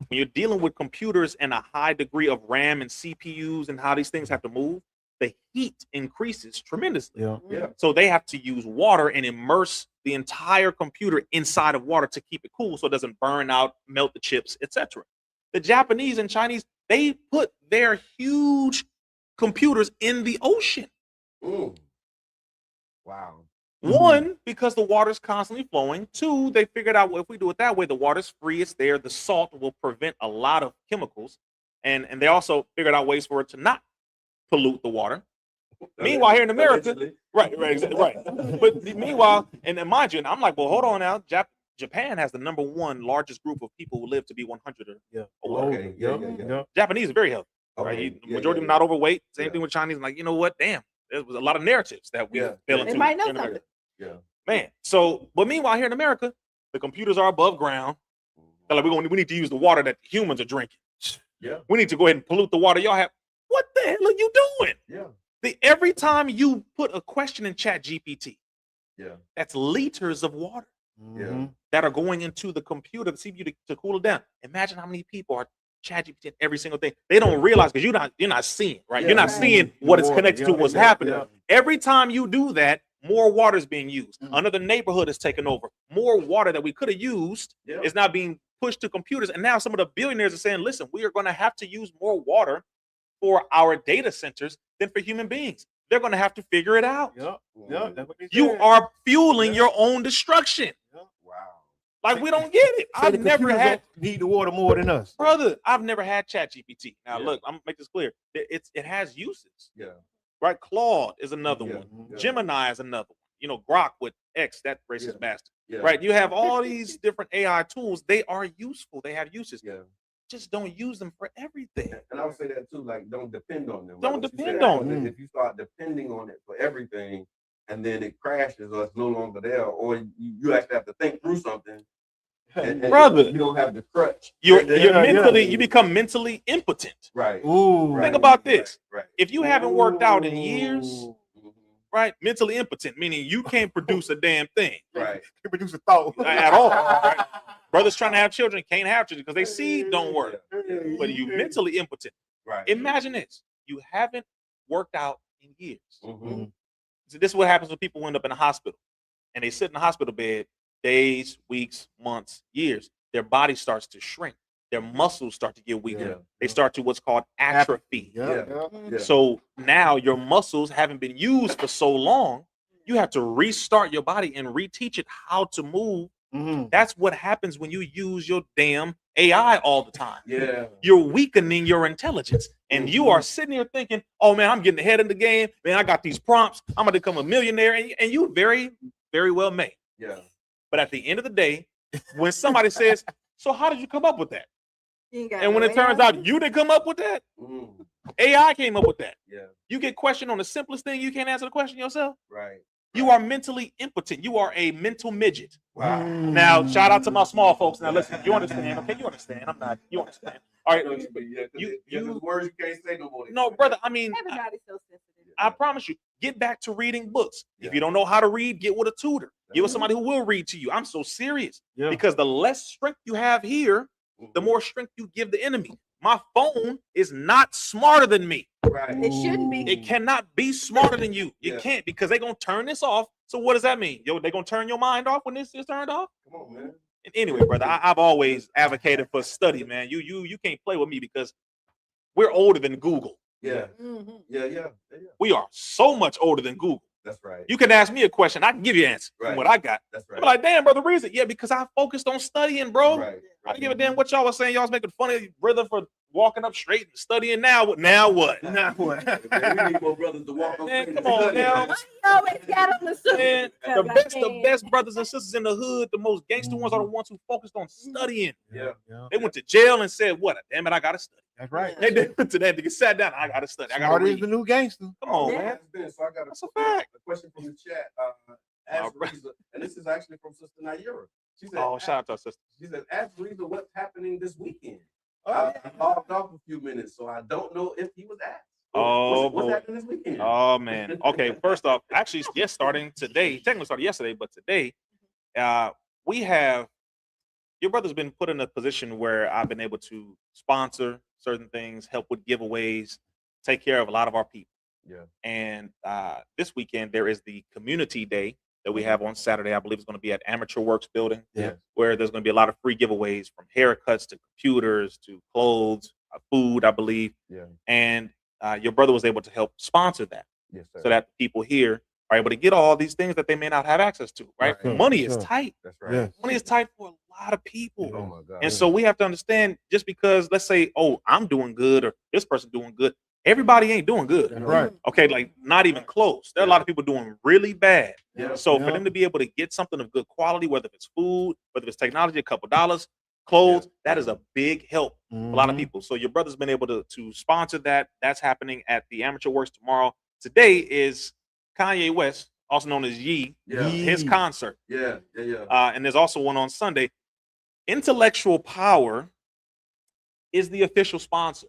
When you're dealing with computers and a high degree of RAM and CPUs and how these things have to move, the heat increases tremendously. Yeah. So they have to use water and immerse the entire computer inside of water to keep it cool so it doesn't burn out, melt the chips, etc. The Japanese and Chinese, they put their huge computers in the ocean. Ooh. Wow. One, because the water's constantly flowing. Two, they figured out, well, if we do it that way, the water's free, it's there. The salt will prevent a lot of chemicals. And they also figured out ways for it to not pollute the water. Meanwhile, here in America, right. But meanwhile, and then mind you, and I'm like, well, hold on now. Japan has the #1 largest group of people who live to be 100 or older. Okay. Yeah. Japanese are very healthy. Okay. Right? Majority of them not overweight. Same thing with Chinese. I'm like, you know what? Damn, there was a lot of narratives that we fell into. They might know something. Yeah. Man. So, but meanwhile, here in America, the computers are above ground. They're like, we need to use the water that humans are drinking. Yeah. We need to go ahead and pollute the water y'all have. What the hell are you doing? Yeah. Every time you put a question in Chat GPT, Yeah. that's liters of water Yeah. that are going into the computer, the CPU to cool it down. Imagine how many people are Chat GPT every single thing. They don't realize because you're not seeing, right? Yeah. You're not seeing what is connected to what's happening. Yeah. Every time you do that, more water is being used. Another neighborhood is taken over. More water that we could have used is now being pushed to computers. And now some of the billionaires are saying, listen, we are going to have to use more water for our data centers than for human beings. They're going to have to figure it out. You are fueling your own destruction. Wow. Like, we don't get it. I've never had need the water more than us. brother. I've never had Chat GPT. Now, look, I'm gonna make this clear. It has uses. Yeah. Right. Claude is another Yeah. one. Yeah. Gemini is another one. You know, Grok with X, that racist bastard. Yeah. Right. You have all these different AI tools. They are useful. They have uses. Yeah. Just don't use them for everything. And I would say that too, like don't depend on them. Don't Like what you depend said, on because if you start depending on it for everything and then it crashes or it's no longer there, or you actually have to think through something. And Brother, you don't have the crutch. You're mentally, you become mentally impotent. Right. Ooh. Think about this. Right. If you haven't worked out in years, right, mentally impotent, meaning you can't produce a damn thing. Right. Can produce a thought At all. Right? Brothers trying to have children can't have children because they seed don't work. But you mentally impotent. Right. Imagine this. You haven't worked out in years. Mm-hmm. So this is what happens when people end up in a hospital and they sit in the hospital bed days, weeks, months, years. Their body starts to shrink. Their muscles start to get weaker. Yeah. They start to what's called atrophy. Yeah. So now your muscles haven't been used for so long. You have to restart your body and reteach it how to move. That's what happens when you use your damn AI all the time. Yeah. You're weakening your intelligence. And you are sitting here thinking, oh man, I'm getting ahead in the game. Man, I got these prompts. I'm going to become a millionaire. And you very, very well may. Yeah. But at the end of the day, when somebody says, so how did you come up with that? And when it turns out you didn't come up with that, AI came up with that. Yeah. You get questioned on the simplest thing, you can't answer the question yourself. Right. You are mentally impotent. You are a mental midget. Wow. Now, shout out to my small folks. Now, listen, you understand, okay? You understand. I'm not, you understand. All right, you words you can't say no more. No, brother. I mean, Everybody's so sensitive. I promise you, get back to reading books. Yeah. If you don't know how to read, get with a tutor. Get with somebody who will read to you. I'm so serious because the less strength you have here, the more strength you give the enemy. My phone is not smarter than me. Right. It shouldn't be. It cannot be smarter than you. It can't, because they're gonna turn this off. So what does that mean? They're gonna turn your mind off when this is turned off? Come on, man. And anyway, brother, I've always advocated for study, man. You can't play with me because we're older than Google. Yeah. Mhm. Yeah. We are so much older than Google. That's right. You can ask me a question, I can give you an answer from what I got. That's right. I'm like, damn, brother Rizza. Yeah, because I focused on studying, bro. Right. I don't give a damn what y'all was saying. Y'all was making fun of your brother for walking up straight and studying. Now what? Now what? Now what? Man, we need more brothers to walk up. Man, come on now. Why you always got on the suit? Man, the best brothers and sisters in the hood, the most gangster ones, are the ones who focused on studying. Yeah. They went to jail and said, "What? Damn it, I gotta study." That's right. They did to that. They sat down. I gotta study. I gotta Smart is read. the new gangster. Come on, Yeah. man. So I got That's a fact. a question from the chat. Ask Rizza, and this is actually from Sister Naira. She said, Oh, shout out to our sister. She said, ask Rizza what's happening this weekend. Oh, I logged off a few minutes, so I don't know if he was asked. Oh, what's boy. happening this weekend? Oh man. Okay, first off, actually, yes, starting today. Technically started yesterday, but today, we have your brother's been put in a position where I've been able to sponsor certain things, help with giveaways, take care of a lot of our people. Yeah. And this weekend there is the community day that we have on Saturday. I believe it's going to be at Amateur Works building, where there's going to be a lot of free giveaways, from haircuts to computers to clothes, food, I believe. Yeah. And your brother was able to help sponsor that, Yes, sir. so that the people here are able to get all these things that they may not have access to. Right? Right. Money is Sure. tight. That's right. Yeah. Money is tight for a lot of people. Oh my God. And so we have to understand, just because, let's say, oh, I'm doing good or this person doing good, everybody ain't doing good. That's right. Okay, like not even close. There are a lot of people doing really bad. Yeah. So for them to be able to get something of good quality, whether it's food, whether it's technology, a couple dollars, clothes, that is a big help for a lot of people. So your brother's been able to sponsor that. That's happening at the Amateur Works tomorrow. Today is Kanye West, also known as Ye, Yeah. his concert. Yeah. And there's also one on Sunday. Intellectual Power is the official sponsor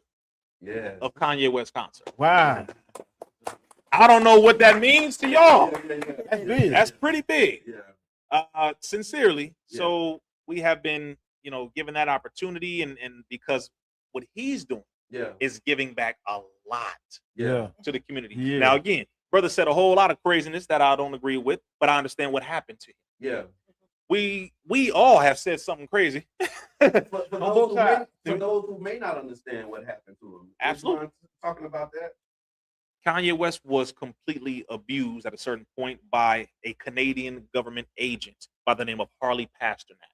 Yeah. of Kanye West concert. Wow. I don't know what that means to y'all. That's big. That's pretty big. Yeah. Sincerely. Yeah. So we have been, given that opportunity, and because what he's doing Yeah. is giving back a lot Yeah. to the community. Yeah. Now, again, brother said a whole lot of craziness that I don't agree with, but I understand what happened to him. Yeah. We all have said something crazy. For On those both who sides. for those who may not understand what happened to him. Absolutely. Talking about that. Kanye West was completely abused at a certain point by a Canadian government agent by the name of Harley Pasternak.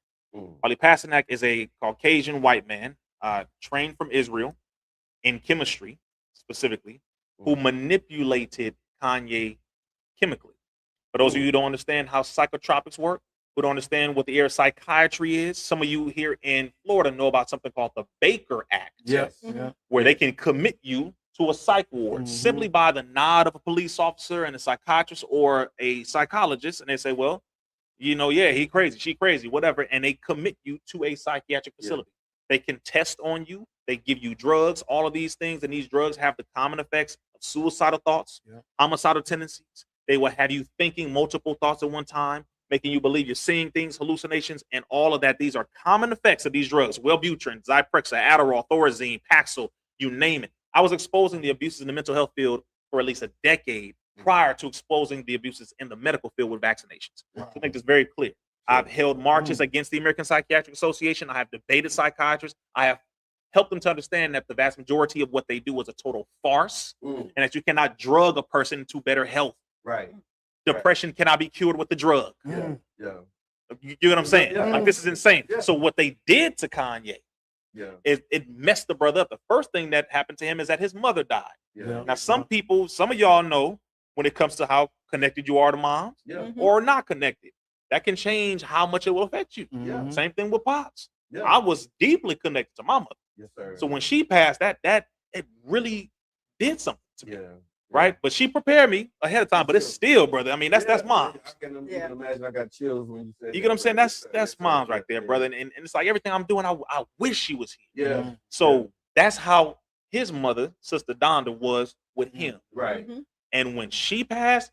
Harley Pasternak is a Caucasian white man, trained from Israel in chemistry specifically, who manipulated Kanye chemically. For those of you who don't understand how psychotropics work, who don't understand what the area of psychiatry is, some of you here in Florida know about something called the Baker Act, Yes. Yeah. where they can commit you to a psych ward simply by the nod of a police officer and a psychiatrist or a psychologist, and they say, well, yeah, he crazy, she crazy, whatever, and they commit you to a psychiatric facility. They can test on you, they give you drugs, all of these things, and these drugs have the common effects of suicidal thoughts, homicidal tendencies. They will have you thinking multiple thoughts at one time, making you believe you're seeing things, hallucinations, and all of that. These are common effects of these drugs: Wellbutrin, Zyprexa, Adderall, Thorazine, Paxil, you name it. I was exposing the abuses in the mental health field for at least a decade prior to exposing the abuses in the medical field with vaccinations. To make this very clear, I've held marches against the American Psychiatric Association. I have debated psychiatrists. I have helped them to understand that the vast majority of what they do is a total farce, and that you cannot drug a person to better health. Right. Depression cannot be cured with the drug. Yeah. You get what I'm saying? Yeah. Like, this is insane. Yeah. So what they did to Kanye, Yeah. it messed the brother up. The first thing that happened to him is that his mother died. Yeah. Now, some of y'all know when it comes to how connected you are to moms Yeah. or not connected, that can change how much it will affect you. Yeah. Same thing with Pops. Yeah. I was deeply connected to my mother. Yes, sir. So when she passed, that it really did something to me. Yeah. right? But she prepared me ahead of time. But it's still, brother. I mean, that's mom. I can imagine. I got chills when you said. You get what I'm saying? That's mom's right there, brother. And it's like everything I'm doing, I wish she was here. Yeah. So that's how his mother, Sister Donda, was with him. Right. And when she passed,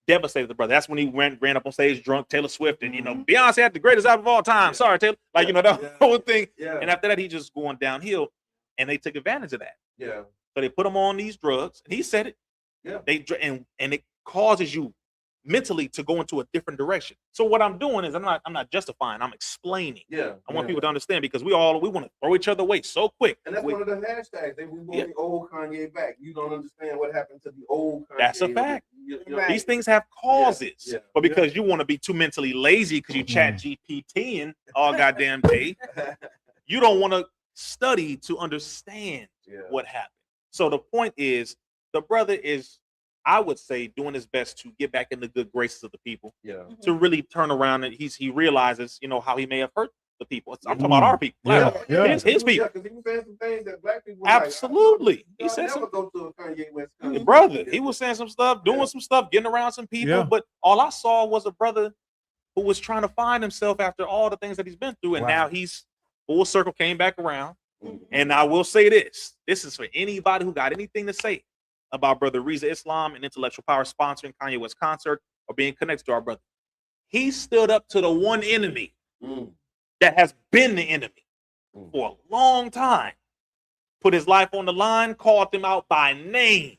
devastated the brother. That's when he ran up on stage drunk, Taylor Swift, and Beyonce had the greatest album of all time. Sorry, Taylor. Like that whole thing. Yeah. And after that, he just going downhill, and they took advantage of that. Yeah. So they put him on these drugs, and he said it. Yeah. And it causes you mentally to go into a different direction. So what I'm doing is I'm not justifying, I'm explaining. Yeah. I want people to understand, because we want to throw each other away so quick. And that's one of the hashtags. We want the old Kanye back. You don't understand what happened to the old Kanye. That's a fact. Right. These things have causes. Yeah. But because you want to be too mentally lazy because you chat GPT all goddamn day, you don't want to study to understand what happened. So the point is, the brother is, I would say, doing his best to get back in the good graces of the people. Yeah. To really turn around, and he realizes, how he may have hurt the people. I'm talking about our people. His people. Because he was saying some things that black people. Absolutely. He said never go to a Kanye West concert. Brother, he was saying some stuff, doing some stuff, getting around some people. Yeah. But all I saw was a brother who was trying to find himself after all the things that he's been through, and now he's full circle, came back around. And I will say this is for anybody who got anything to say about Brother Rizza Islam and Intellectual Power sponsoring Kanye West concert or being connected to our brother. He stood up to the one enemy that has been the enemy for a long time, put his life on the line, called them out by name.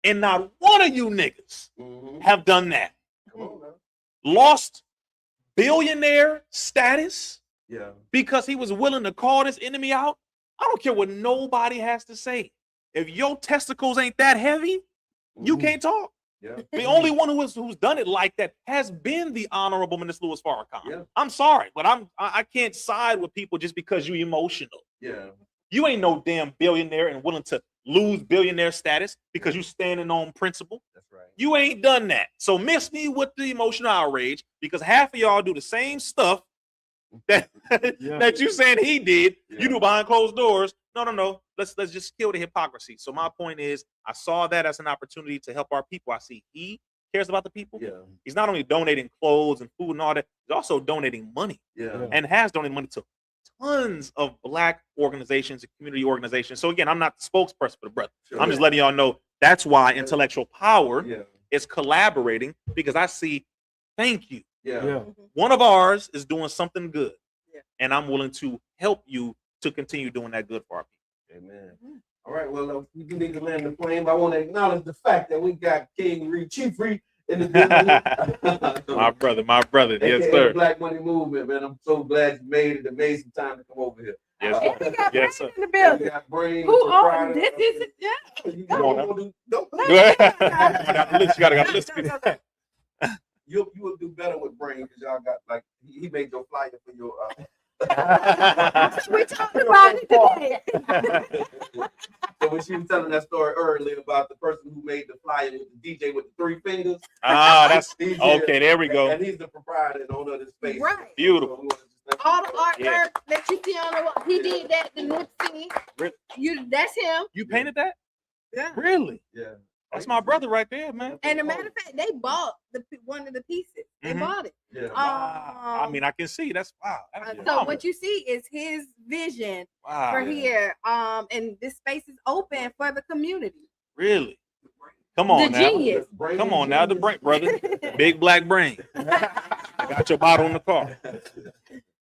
And not one of you niggas have done that. Come on, man. Lost billionaire status because he was willing to call this enemy out. I don't care what nobody has to say. If your testicles ain't that heavy, you can't talk. Yeah. The only one who's done it like that has been the Honorable Minister Louis Farrakhan. Yeah. I'm sorry, but I can't side with people just because you're emotional. Yeah. You ain't no damn billionaire and willing to lose billionaire status because you standing on principle. That's right. You ain't done that. So miss me with the emotional outrage, because half of y'all do the same stuff that that you saying he did. You do behind closed doors. No. Let's just kill the hypocrisy. So my point is, I saw that as an opportunity to help our people. I see he cares about the people. Yeah. He's not only donating clothes and food and all that, he's also donating money. Yeah. And has donated money to tons of black organizations and community organizations. So again, I'm not the spokesperson for the brother. Sure. I'm just letting y'all know that's why Intellectual Power is collaborating, because I see, thank you. Yeah. One of ours is doing something good. And I'm willing to help you to continue doing that good for our people. Amen. All right. Well, we do need to land the plane, but I want to acknowledge the fact that we got King Reed, Chief Reed in the building. my brother. Yes, sir. Black Money Movement, man. I'm so glad you made it. It made some time to come over here. And we got yes, sir. in the building. We got Brain. Who owns this? You gotta listen. You will do better with Brain, because y'all got, like, he made your flyer for your We talked about it today. So when she was telling that story earlier about the person who made the flyer with the DJ with the 3 fingers. That's okay. There we go. And he's the proprietor and owner of the space. Right. Beautiful. All the artwork that you see on the wall, he did that. The Nipsey. Really? That's him. You painted that? Yeah. Really? Yeah. That's my brother right there, man. And a matter of fact, they bought one of the pieces. They bought it. Yeah. Wow. I mean, I can see. That's wow. So what you see is his vision for here. And this space is open for the community. Really? Come on the now. Genius. Come on now, the brain, brother. Big black brain. Got your bottle in the car.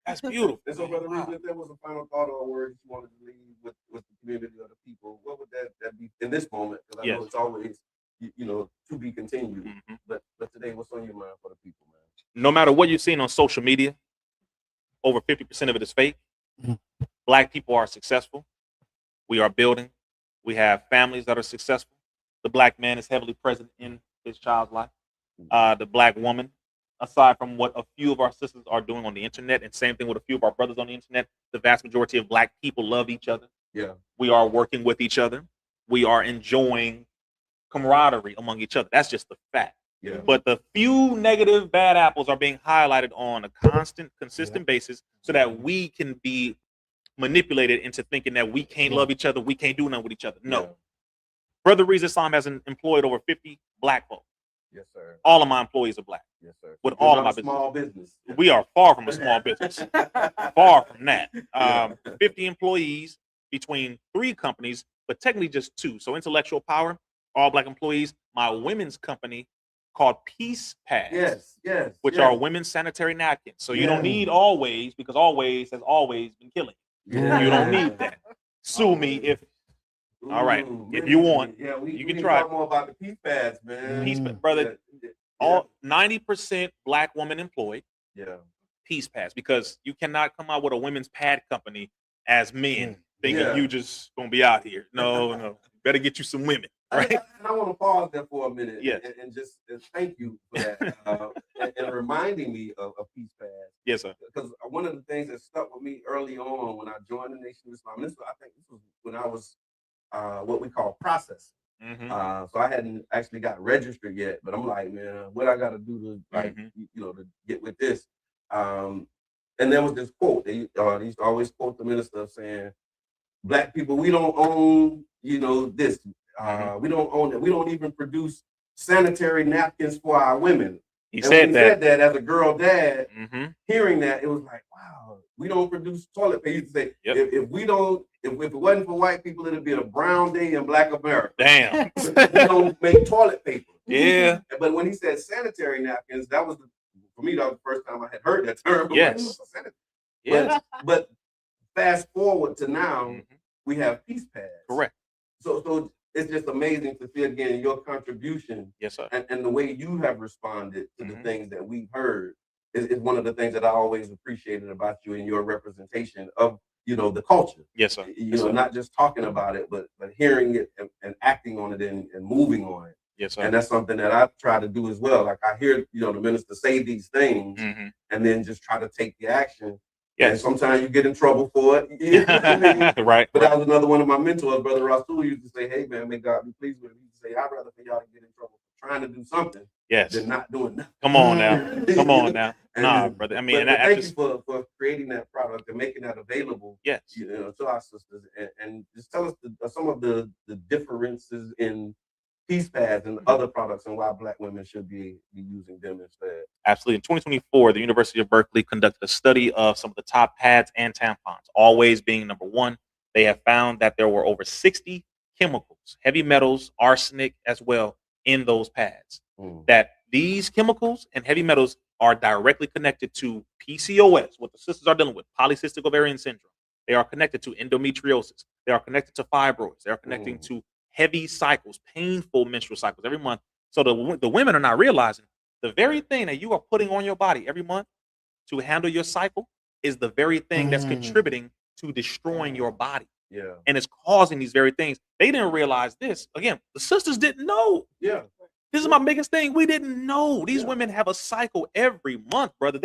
That's beautiful. And so, Brother Reed, if there was a final thought or a word you wanted to leave with the community or the people, what would that be in this moment? Because I know it's always, to be continued. But today, what's on your mind for the people, man? No matter what you've seen on social media, over 50% of it is fake. Black people are successful. We are building. We have families that are successful. The black man is heavily present in his child's life. The black woman, aside from what a few of our sisters are doing on the internet, and same thing with a few of our brothers on the internet, the vast majority of black people love each other. Yeah. We are working with each other. We are enjoying camaraderie among each other. That's just the fact. Yeah. But the few negative bad apples are being highlighted on a consistent basis, so that we can be manipulated into thinking that we can't love each other, we can't do nothing with each other. No. Brother Rizza Islam has employed over 50 black folks. Yes, sir. All of my employees are black. Yes, sir. With all of my small business. We are far from a small business. Far from that. 50 employees between 3 companies, but technically just 2. So Intellectual Power, all black employees. My women's company called Peace Pads. Yes. Which are women's sanitary napkins. So you don't need Always, because Always has always been killing. Yeah. You don't need that. Sue me if. All right, if you want, you can try. Talk more about the Peace Pads, man. Peace, brother. All 90% black women employed. Yeah. Peace Pads, because you cannot come out with a women's pad company as men thinking you just gonna be out here. No. Better get you some women. Right. And I want to pause there for a minute. Yes. And just thank you for that and reminding me of Peace Pads. Yes, sir. Because one of the things that stuck with me early on when I joined the Nation of Islam, I think this was when I was what we call processing. So I hadn't actually got registered yet, but I'm like, man, what I got to do to to get with this. And there was this quote. They used to always quote the minister saying, "Black people, we don't own, this. We don't own it. We don't even produce sanitary napkins for our women." He said that as a girl dad. Hearing that, it was like, wow, we don't produce toilet paper. He used to say, if it wasn't for white people, it'd be a brown day in Black America. Damn. We don't make toilet paper. Yeah. But when he said sanitary napkins, that was for me, that was the first time I had heard that term. Yes. But fast forward to now, we have Peace Pads. Correct. So it's just amazing to see again your contribution. Yes, sir. And the way you have responded to the things that we've heard is one of the things that I always appreciated about you and your representation of the culture. Yes, sir. Not just talking about it, but hearing it and acting on it and moving on it. Yes, sir. And that's something that I try to do as well. Like I hear the minister say these things and then just try to take the action. Yes. And sometimes you get in trouble for it. Right. But that was another one of my mentors, Brother Rasul, used to say, "Hey man, may God be pleased with you." He used to say, "I'd rather for y'all to get in trouble for trying to do something than not doing nothing." Come on now. Nah, brother. I mean, thank you for creating that product and making that available. Yes. To our sisters, and just tell us some of the differences in Peace Pads and other products and why Black women should be using them instead. Absolutely. In 2024, the University of Berkeley conducted a study of some of the top pads and tampons, Always being number 1. They have found that there were over 60 chemicals, heavy metals, arsenic as well, in those pads. That these chemicals and heavy metals are directly connected to PCOS, what the sisters are dealing with, polycystic ovarian syndrome. They are connected to endometriosis. They are connected to fibroids. They are connecting to heavy cycles, painful menstrual cycles every month. So the women are not realizing the very thing that you are putting on your body every month to handle your cycle is the very thing that's contributing to destroying your body. Yeah. And it's causing these very things. They didn't realize this. Again, the sisters didn't know. Yeah. This is my biggest thing. We didn't know. These women have a cycle every month, brother.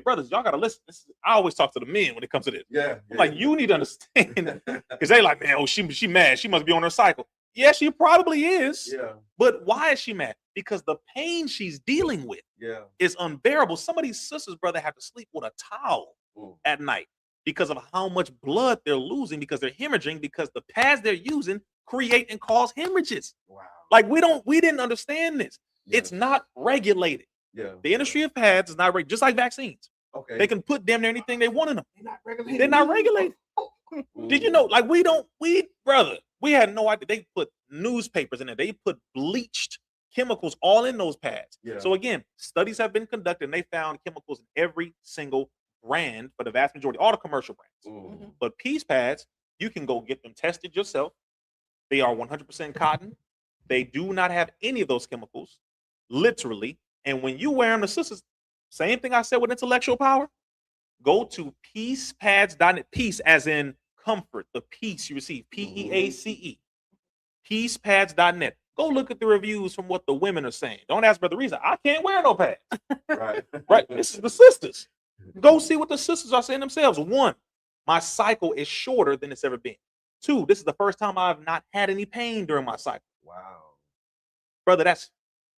Brothers, y'all gotta listen. I always talk to the men when it comes to this. Yeah. I'm like, you need to understand. Because they like, man, she mad. She must be on her cycle. Yeah, she probably is. Yeah. But why is she mad? Because the pain she's dealing with is unbearable. Some of these sisters, brother, have to sleep with a towel at night because of how much blood they're losing, because they're hemorrhaging, because the pads they're using create and cause hemorrhages. Wow. Like we didn't understand this. Yes. It's not regulated. Yeah. The industry of pads is not regulated, just like vaccines. Okay. They can put damn near anything they want in them. They're not regulated. They're not regulated. Did you know? Like we had no idea. They put newspapers in there. They put bleached chemicals all in those pads. Yeah. So again, studies have been conducted and they found chemicals in every single brand for the vast majority, all the commercial brands. But Peace Pads, you can go get them tested yourself. They are 100% cotton. They do not have any of those chemicals, literally. And when you wear them, the sisters, same thing I said with Intellectual Power. Go to peacepads.net. Peace as in comfort, the peace you receive, PEACE. Peacepads.net. Go look at the reviews from what the women are saying. Don't ask Brother Rizza. I can't wear no pads. Right. This is the sisters. Go see what the sisters are saying themselves. 1, my cycle is shorter than it's ever been. 2, this is the first time I've not had any pain during my cycle. Wow. Brother, that's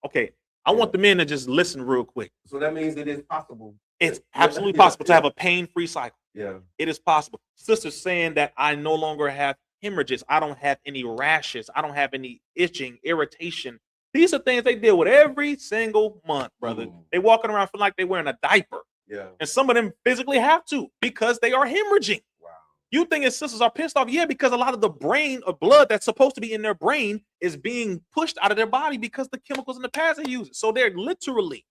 okay. I want the men to just listen real quick. So that means it is possible. It's absolutely possible to have a pain-free cycle. Yeah. It is possible. Sisters saying that I no longer have hemorrhages. I don't have any rashes. I don't have any itching, irritation. These are things they deal with every single month, brother. They walking around feeling like they're wearing a diaper. Yeah. And some of them physically have to because they are hemorrhaging. Wow. You think his sisters are pissed off? Yeah, because a lot of the brain or blood that's supposed to be in their brain is being pushed out of their body because the chemicals in the pads they use. So they're literally,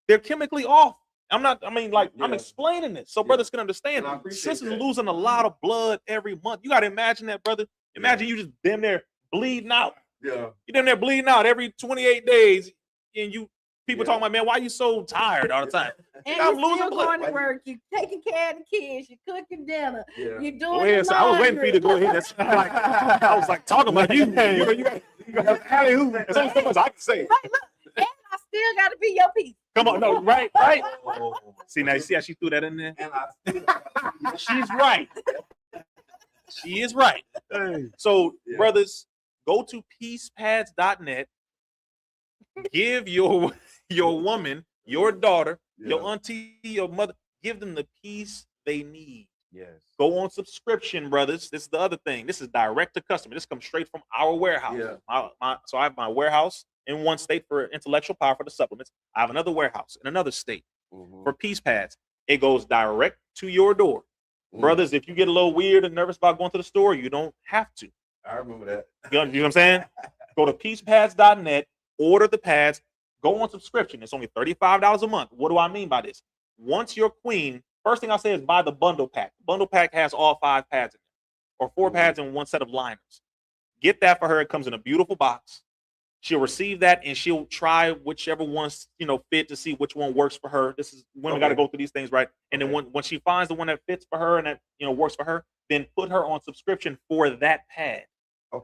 they're chemically off. I'm explaining this so brothers can understand. Sisters losing a lot of blood every month. You got to imagine that, brother. Imagine you just damn there bleeding out. Yeah. You're damn there bleeding out every 28 days. And people talking about, man, why you so tired all the time? And I'm losing blood. Going to work. You taking care of the kids. You cooking dinner. Yeah. You doing Go ahead, so I was waiting for you to go ahead. I was like talking about you. You got alley-oop. There's only so much I can say. Right, look, and I still got to be your piece. Come on, no, right. See now, you see how she threw that in there? She's right. She is right. So, brothers, go to peacepads.net. Give your woman, your daughter, your auntie, your mother, give them the peace they need. Yes. Go on subscription, brothers. This is the other thing. This is direct to customer. This comes straight from our warehouse. Yeah. So I have my warehouse in one state for intellectual power for the supplements. I have another warehouse in another state for Peace Pads. It goes direct to your door. Brothers, if you get a little weird and nervous about going to the store, you don't have to. I remember that. You know what I'm saying? Go to peacepads.net, order the pads, go on subscription. It's only $35 a month. What do I mean by this? Once you're queen, first thing I say is buy the bundle pack. The bundle pack has all 5 pads in it, or 4 pads and 1 set of liners. Get that for her. It comes in a beautiful box. She'll receive that and she'll try whichever one's fit to see which one works for her. This is women got to go through these things, right? And then when she finds the one that fits for her and that works for her, then put her on subscription for that pad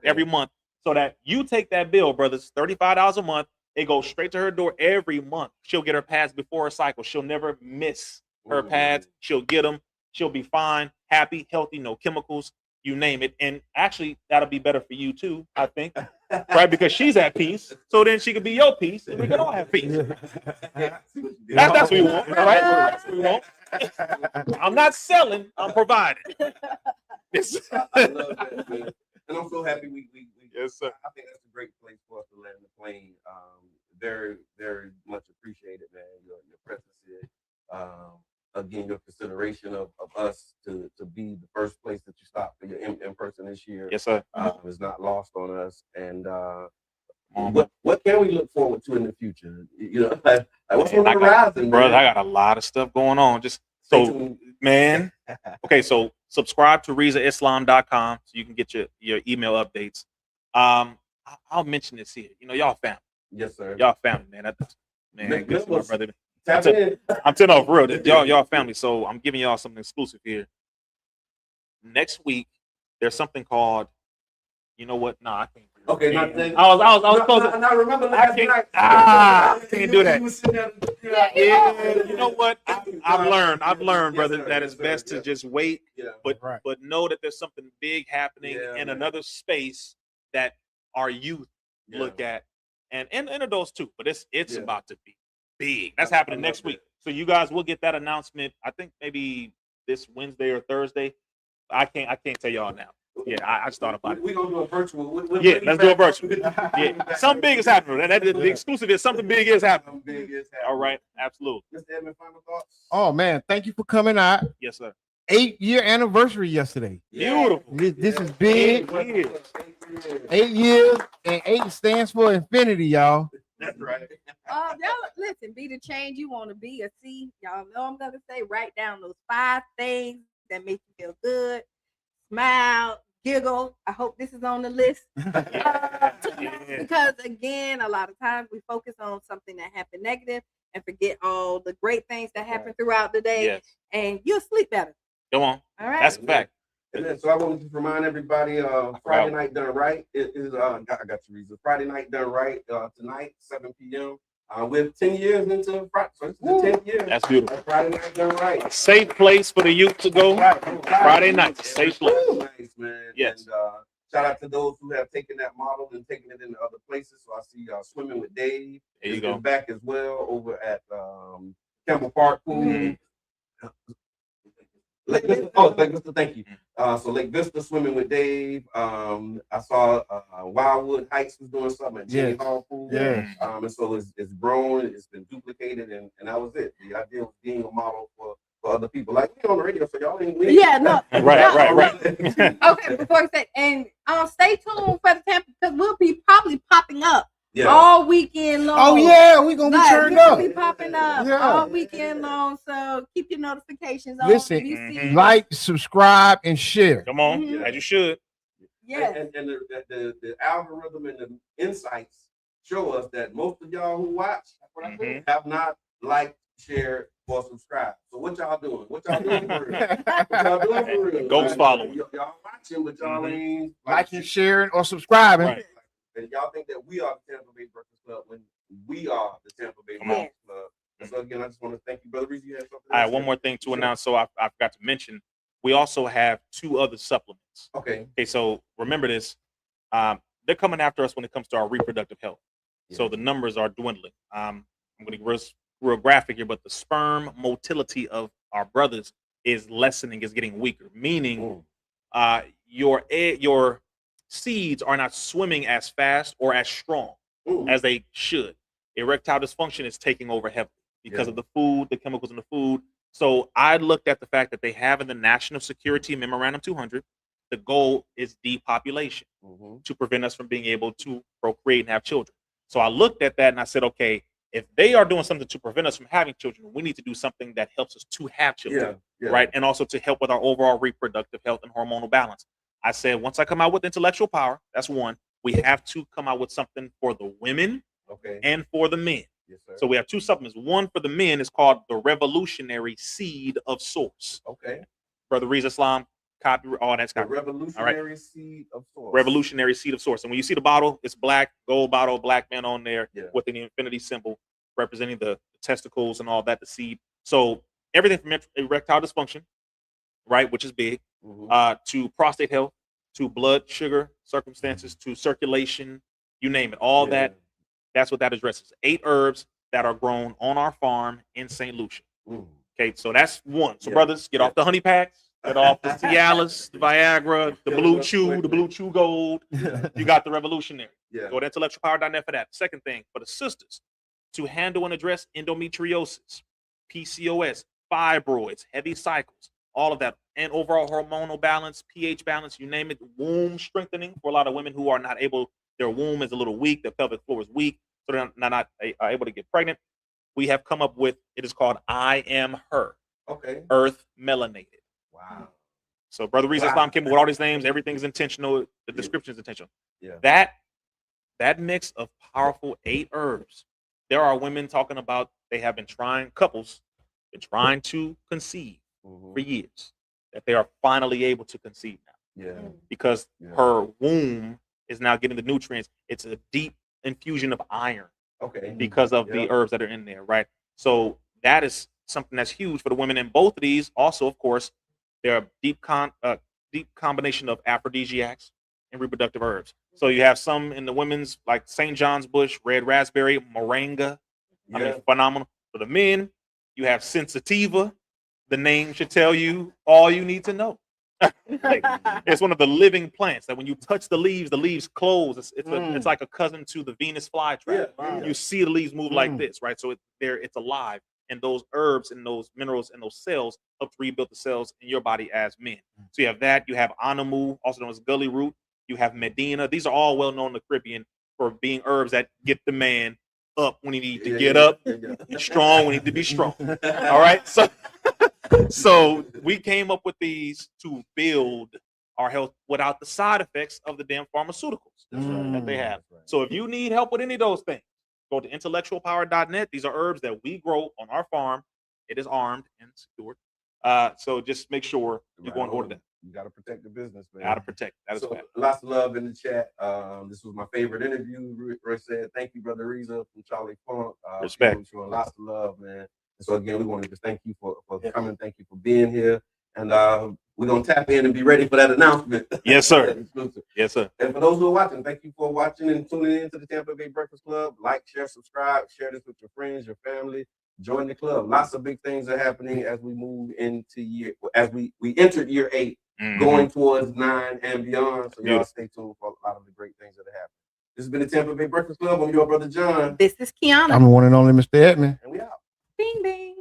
every month, so that you take that bill, brothers, $35 a month. It goes straight to her door every month. She'll get her pads before her cycle. She'll never miss her pads. She'll get them. She'll be fine, happy, healthy, no chemicals, you name it. And actually, that'll be better for you too, I think, right? Because she's at peace. So then she could be your peace, and we can all have peace. That's what we want, right? That's what we want. I'm not selling. I'm providing. I love that, man. And I'm so happy we yes, sir. I think that's a great place for us to land the plane. Very, very much appreciated, man. Your presence here. Again, your consideration of us to be the first place that you stop for your in person this year. Yes, sir. Is not lost on us. And what can we look forward to in the future? What's on the horizon, brother? I got a lot of stuff going on. Just so, man. Okay, so subscribe to RizzaIslam.com so you can get your email updates. I'll mention this here. Y'all family. Yes, sir. Y'all family, man. Man, good my brother. I'm telling off real. Y'all family. So I'm giving y'all something exclusive here. Next week, there's something called. You know what? No, I can't. Okay, I was close. I remember. I can't do that. Yeah, you know what? I've learned, brother, that it's best to just wait. Yeah. But know that there's something big happening in another space that our youth look at, and adults too. But it's about to be big. That's happening next week. So you guys will get that announcement. I think maybe this Wednesday or Thursday. I can't tell y'all now. Yeah, I just thought about it. We're gonna do a virtual. Let's do a virtual. Yeah, something big is happening. The exclusive is something big is happening. All right, absolutely. Mr. Edmund, final thoughts? Oh man, thank you for coming out. Yes, sir. 8-year anniversary yesterday. Beautiful. This is big. 8 years, and 8 stands for infinity, y'all. That's right. Y'all listen, be the change you want to be or see. Y'all know I'm gonna say, write down those 5 things that make you feel good. Smile, giggle. I hope this is on the list. Because again, a lot of times we focus on something that happened negative and forget all the great things that happen throughout the day, and you'll sleep better. Come on. All right. That's a fact. And then, so I want to just remind everybody, Friday Night Done Right. It is I got your reason. Friday Night Done Right tonight, 7 p.m. We're 10 years into Friday, so it's the 10th year. That's beautiful. Friday Night Done Right. A safe place for the youth to go. Friday night, safe place. Nice, man. Yes. And shout out to those who have taken that model and taken it into other places. So I see Swimming with Dave. There you go. Back as well over at Campbell Park Pool. Lake Vista. Oh, Lake Vista. Thank you. So Lake Vista swimming with Dave. I saw Wildwood Heights was doing something at Jenny Hall Pool. Yeah. And so it's grown. It's been duplicated, and that was it. The idea was being a model for other people. Like we on the radio, so y'all ain't winning. Yeah, no. Right. Okay, before I say, and stay tuned for the Tampa because we'll be probably popping up Yeah. all weekend long. Oh yeah, we gonna be turned up. We'll be popping up all weekend long. So keep your notifications on. Listen, You see like, subscribe, and share. Come on, as you should. Yes. And the algorithm and the insights show us that most of y'all who watch have not liked, shared, or subscribed. So what y'all doing? What y'all doing for real? What y'all doing for real? Ghost following. Y'all watching, but y'all ain't Liking, sharing, or subscribing. Right. And y'all think that we are the Tampa Bay Breakfast Club when we are the Tampa Bay Breakfast Club. And so again, I just want to thank you, Brother Rizza. You have something All right, one more thing to announce. So I forgot to mention, we also have 2 other supplements. Okay. Okay, so remember this. They're coming after us when it comes to our reproductive health. So the numbers are dwindling. I'm going to get real graphic here, but the sperm motility of our brothers is lessening, is getting weaker, meaning your seeds are not swimming as fast or as strong as they should. Erectile dysfunction is taking over heavily because of the food, the chemicals in the food. So I looked at the fact that they have in the National Security Memorandum 200, the goal is depopulation to prevent us from being able to procreate and have children. So I looked at that and I said, okay, if they are doing something to prevent us from having children, we need to do something that helps us to have children, right? And also to help with our overall reproductive health and hormonal balance. I said, once I come out with intellectual power, that's one. We have to come out with something for the women and for the men. Yes, sir. So we have 2 supplements. One for the men is called the Revolutionary Seed of Source. Okay. Brother Rizza Islam, copy, all that's The copy. Revolutionary Seed of Source. Revolutionary Seed of Source. And when you see the bottle, it's black, gold bottle, black man on there with an infinity symbol representing the testicles and all that, the seed. So everything from erectile dysfunction, right, which is big, to prostate health, to blood sugar circumstances, to circulation, you name it. All that, that's what that addresses. 8 herbs that are grown on our farm in St. Lucia. Okay, so that's one. So brothers, get off the honey packs, get off the Cialis, the Viagra, the Blue Chew Gold. You got the Revolutionary. Go to intellectualpower.net for that. Second thing, for the sisters, to handle and address endometriosis, PCOS, fibroids, heavy cycles, all of that, and overall hormonal balance, pH balance, you name it, womb strengthening for a lot of women who are not able, their womb is a little weak, their pelvic floor is weak, so they're not able to get pregnant. We have come up with, it is called I Am Her. Okay. Earth Melanated. Wow. So Brother Rizza Islam came up with all these names, everything's intentional, the description is intentional. That mix of powerful 8 herbs. There are women talking about they have been trying, couples, been trying to conceive for years, that they are finally able to conceive now. Because her womb is now getting the nutrients. It's a deep infusion of iron. Because of the herbs that are in there, right? So that is something that's huge for the women. And both of these also, of course, they're a deep combination of aphrodisiacs and reproductive herbs. So you have some in the women's, like St. John's bush, red raspberry, moringa. I mean, phenomenal. For the men, you have sensitiva. The name should tell you all you need to know. It's one of the living plants that when you touch the leaves close. It's like a cousin to the Venus flytrap. You see the leaves move like this, right? So it's alive. And those herbs and those minerals and those cells help to rebuild the cells in your body as men. So you have that. You have anamu, also known as gully root. You have medina. These are all well known in the Caribbean for being herbs that get the man up when he needs to get up, strong when he need to be strong. All right. So we came up with these to build our health without the side effects of the damn pharmaceuticals that they have. So if you need help with any of those things, go to intellectualpower.net. These are herbs that we grow on our farm. It is armed and secured. So just make sure you go and order that. You got to protect the business, man. Got to protect. That is fact. Lots of love in the chat. This was my favorite interview. Rick said, thank you, Brother Rizza from Charlie Funk. Respect. Showing lots of love, man. And so again, we want to just thank you for coming. Thank you for being here. And we're going to tap in and be ready for that announcement. Yes, sir. Yes, sir. And for those who are watching, thank you for watching and tuning in to the Tampa Bay Breakfast Club. Like, share, subscribe, share this with your friends, your family. Join the club. Lots of big things are happening as we move into we entered year 8, going towards 9 and beyond. So y'all stay tuned for a lot of the great things that are happening. This has been the Tampa Bay Breakfast Club. I'm your brother John. This is Kiana. I'm the one and only Mr. Edmond. And we out. Bing bing.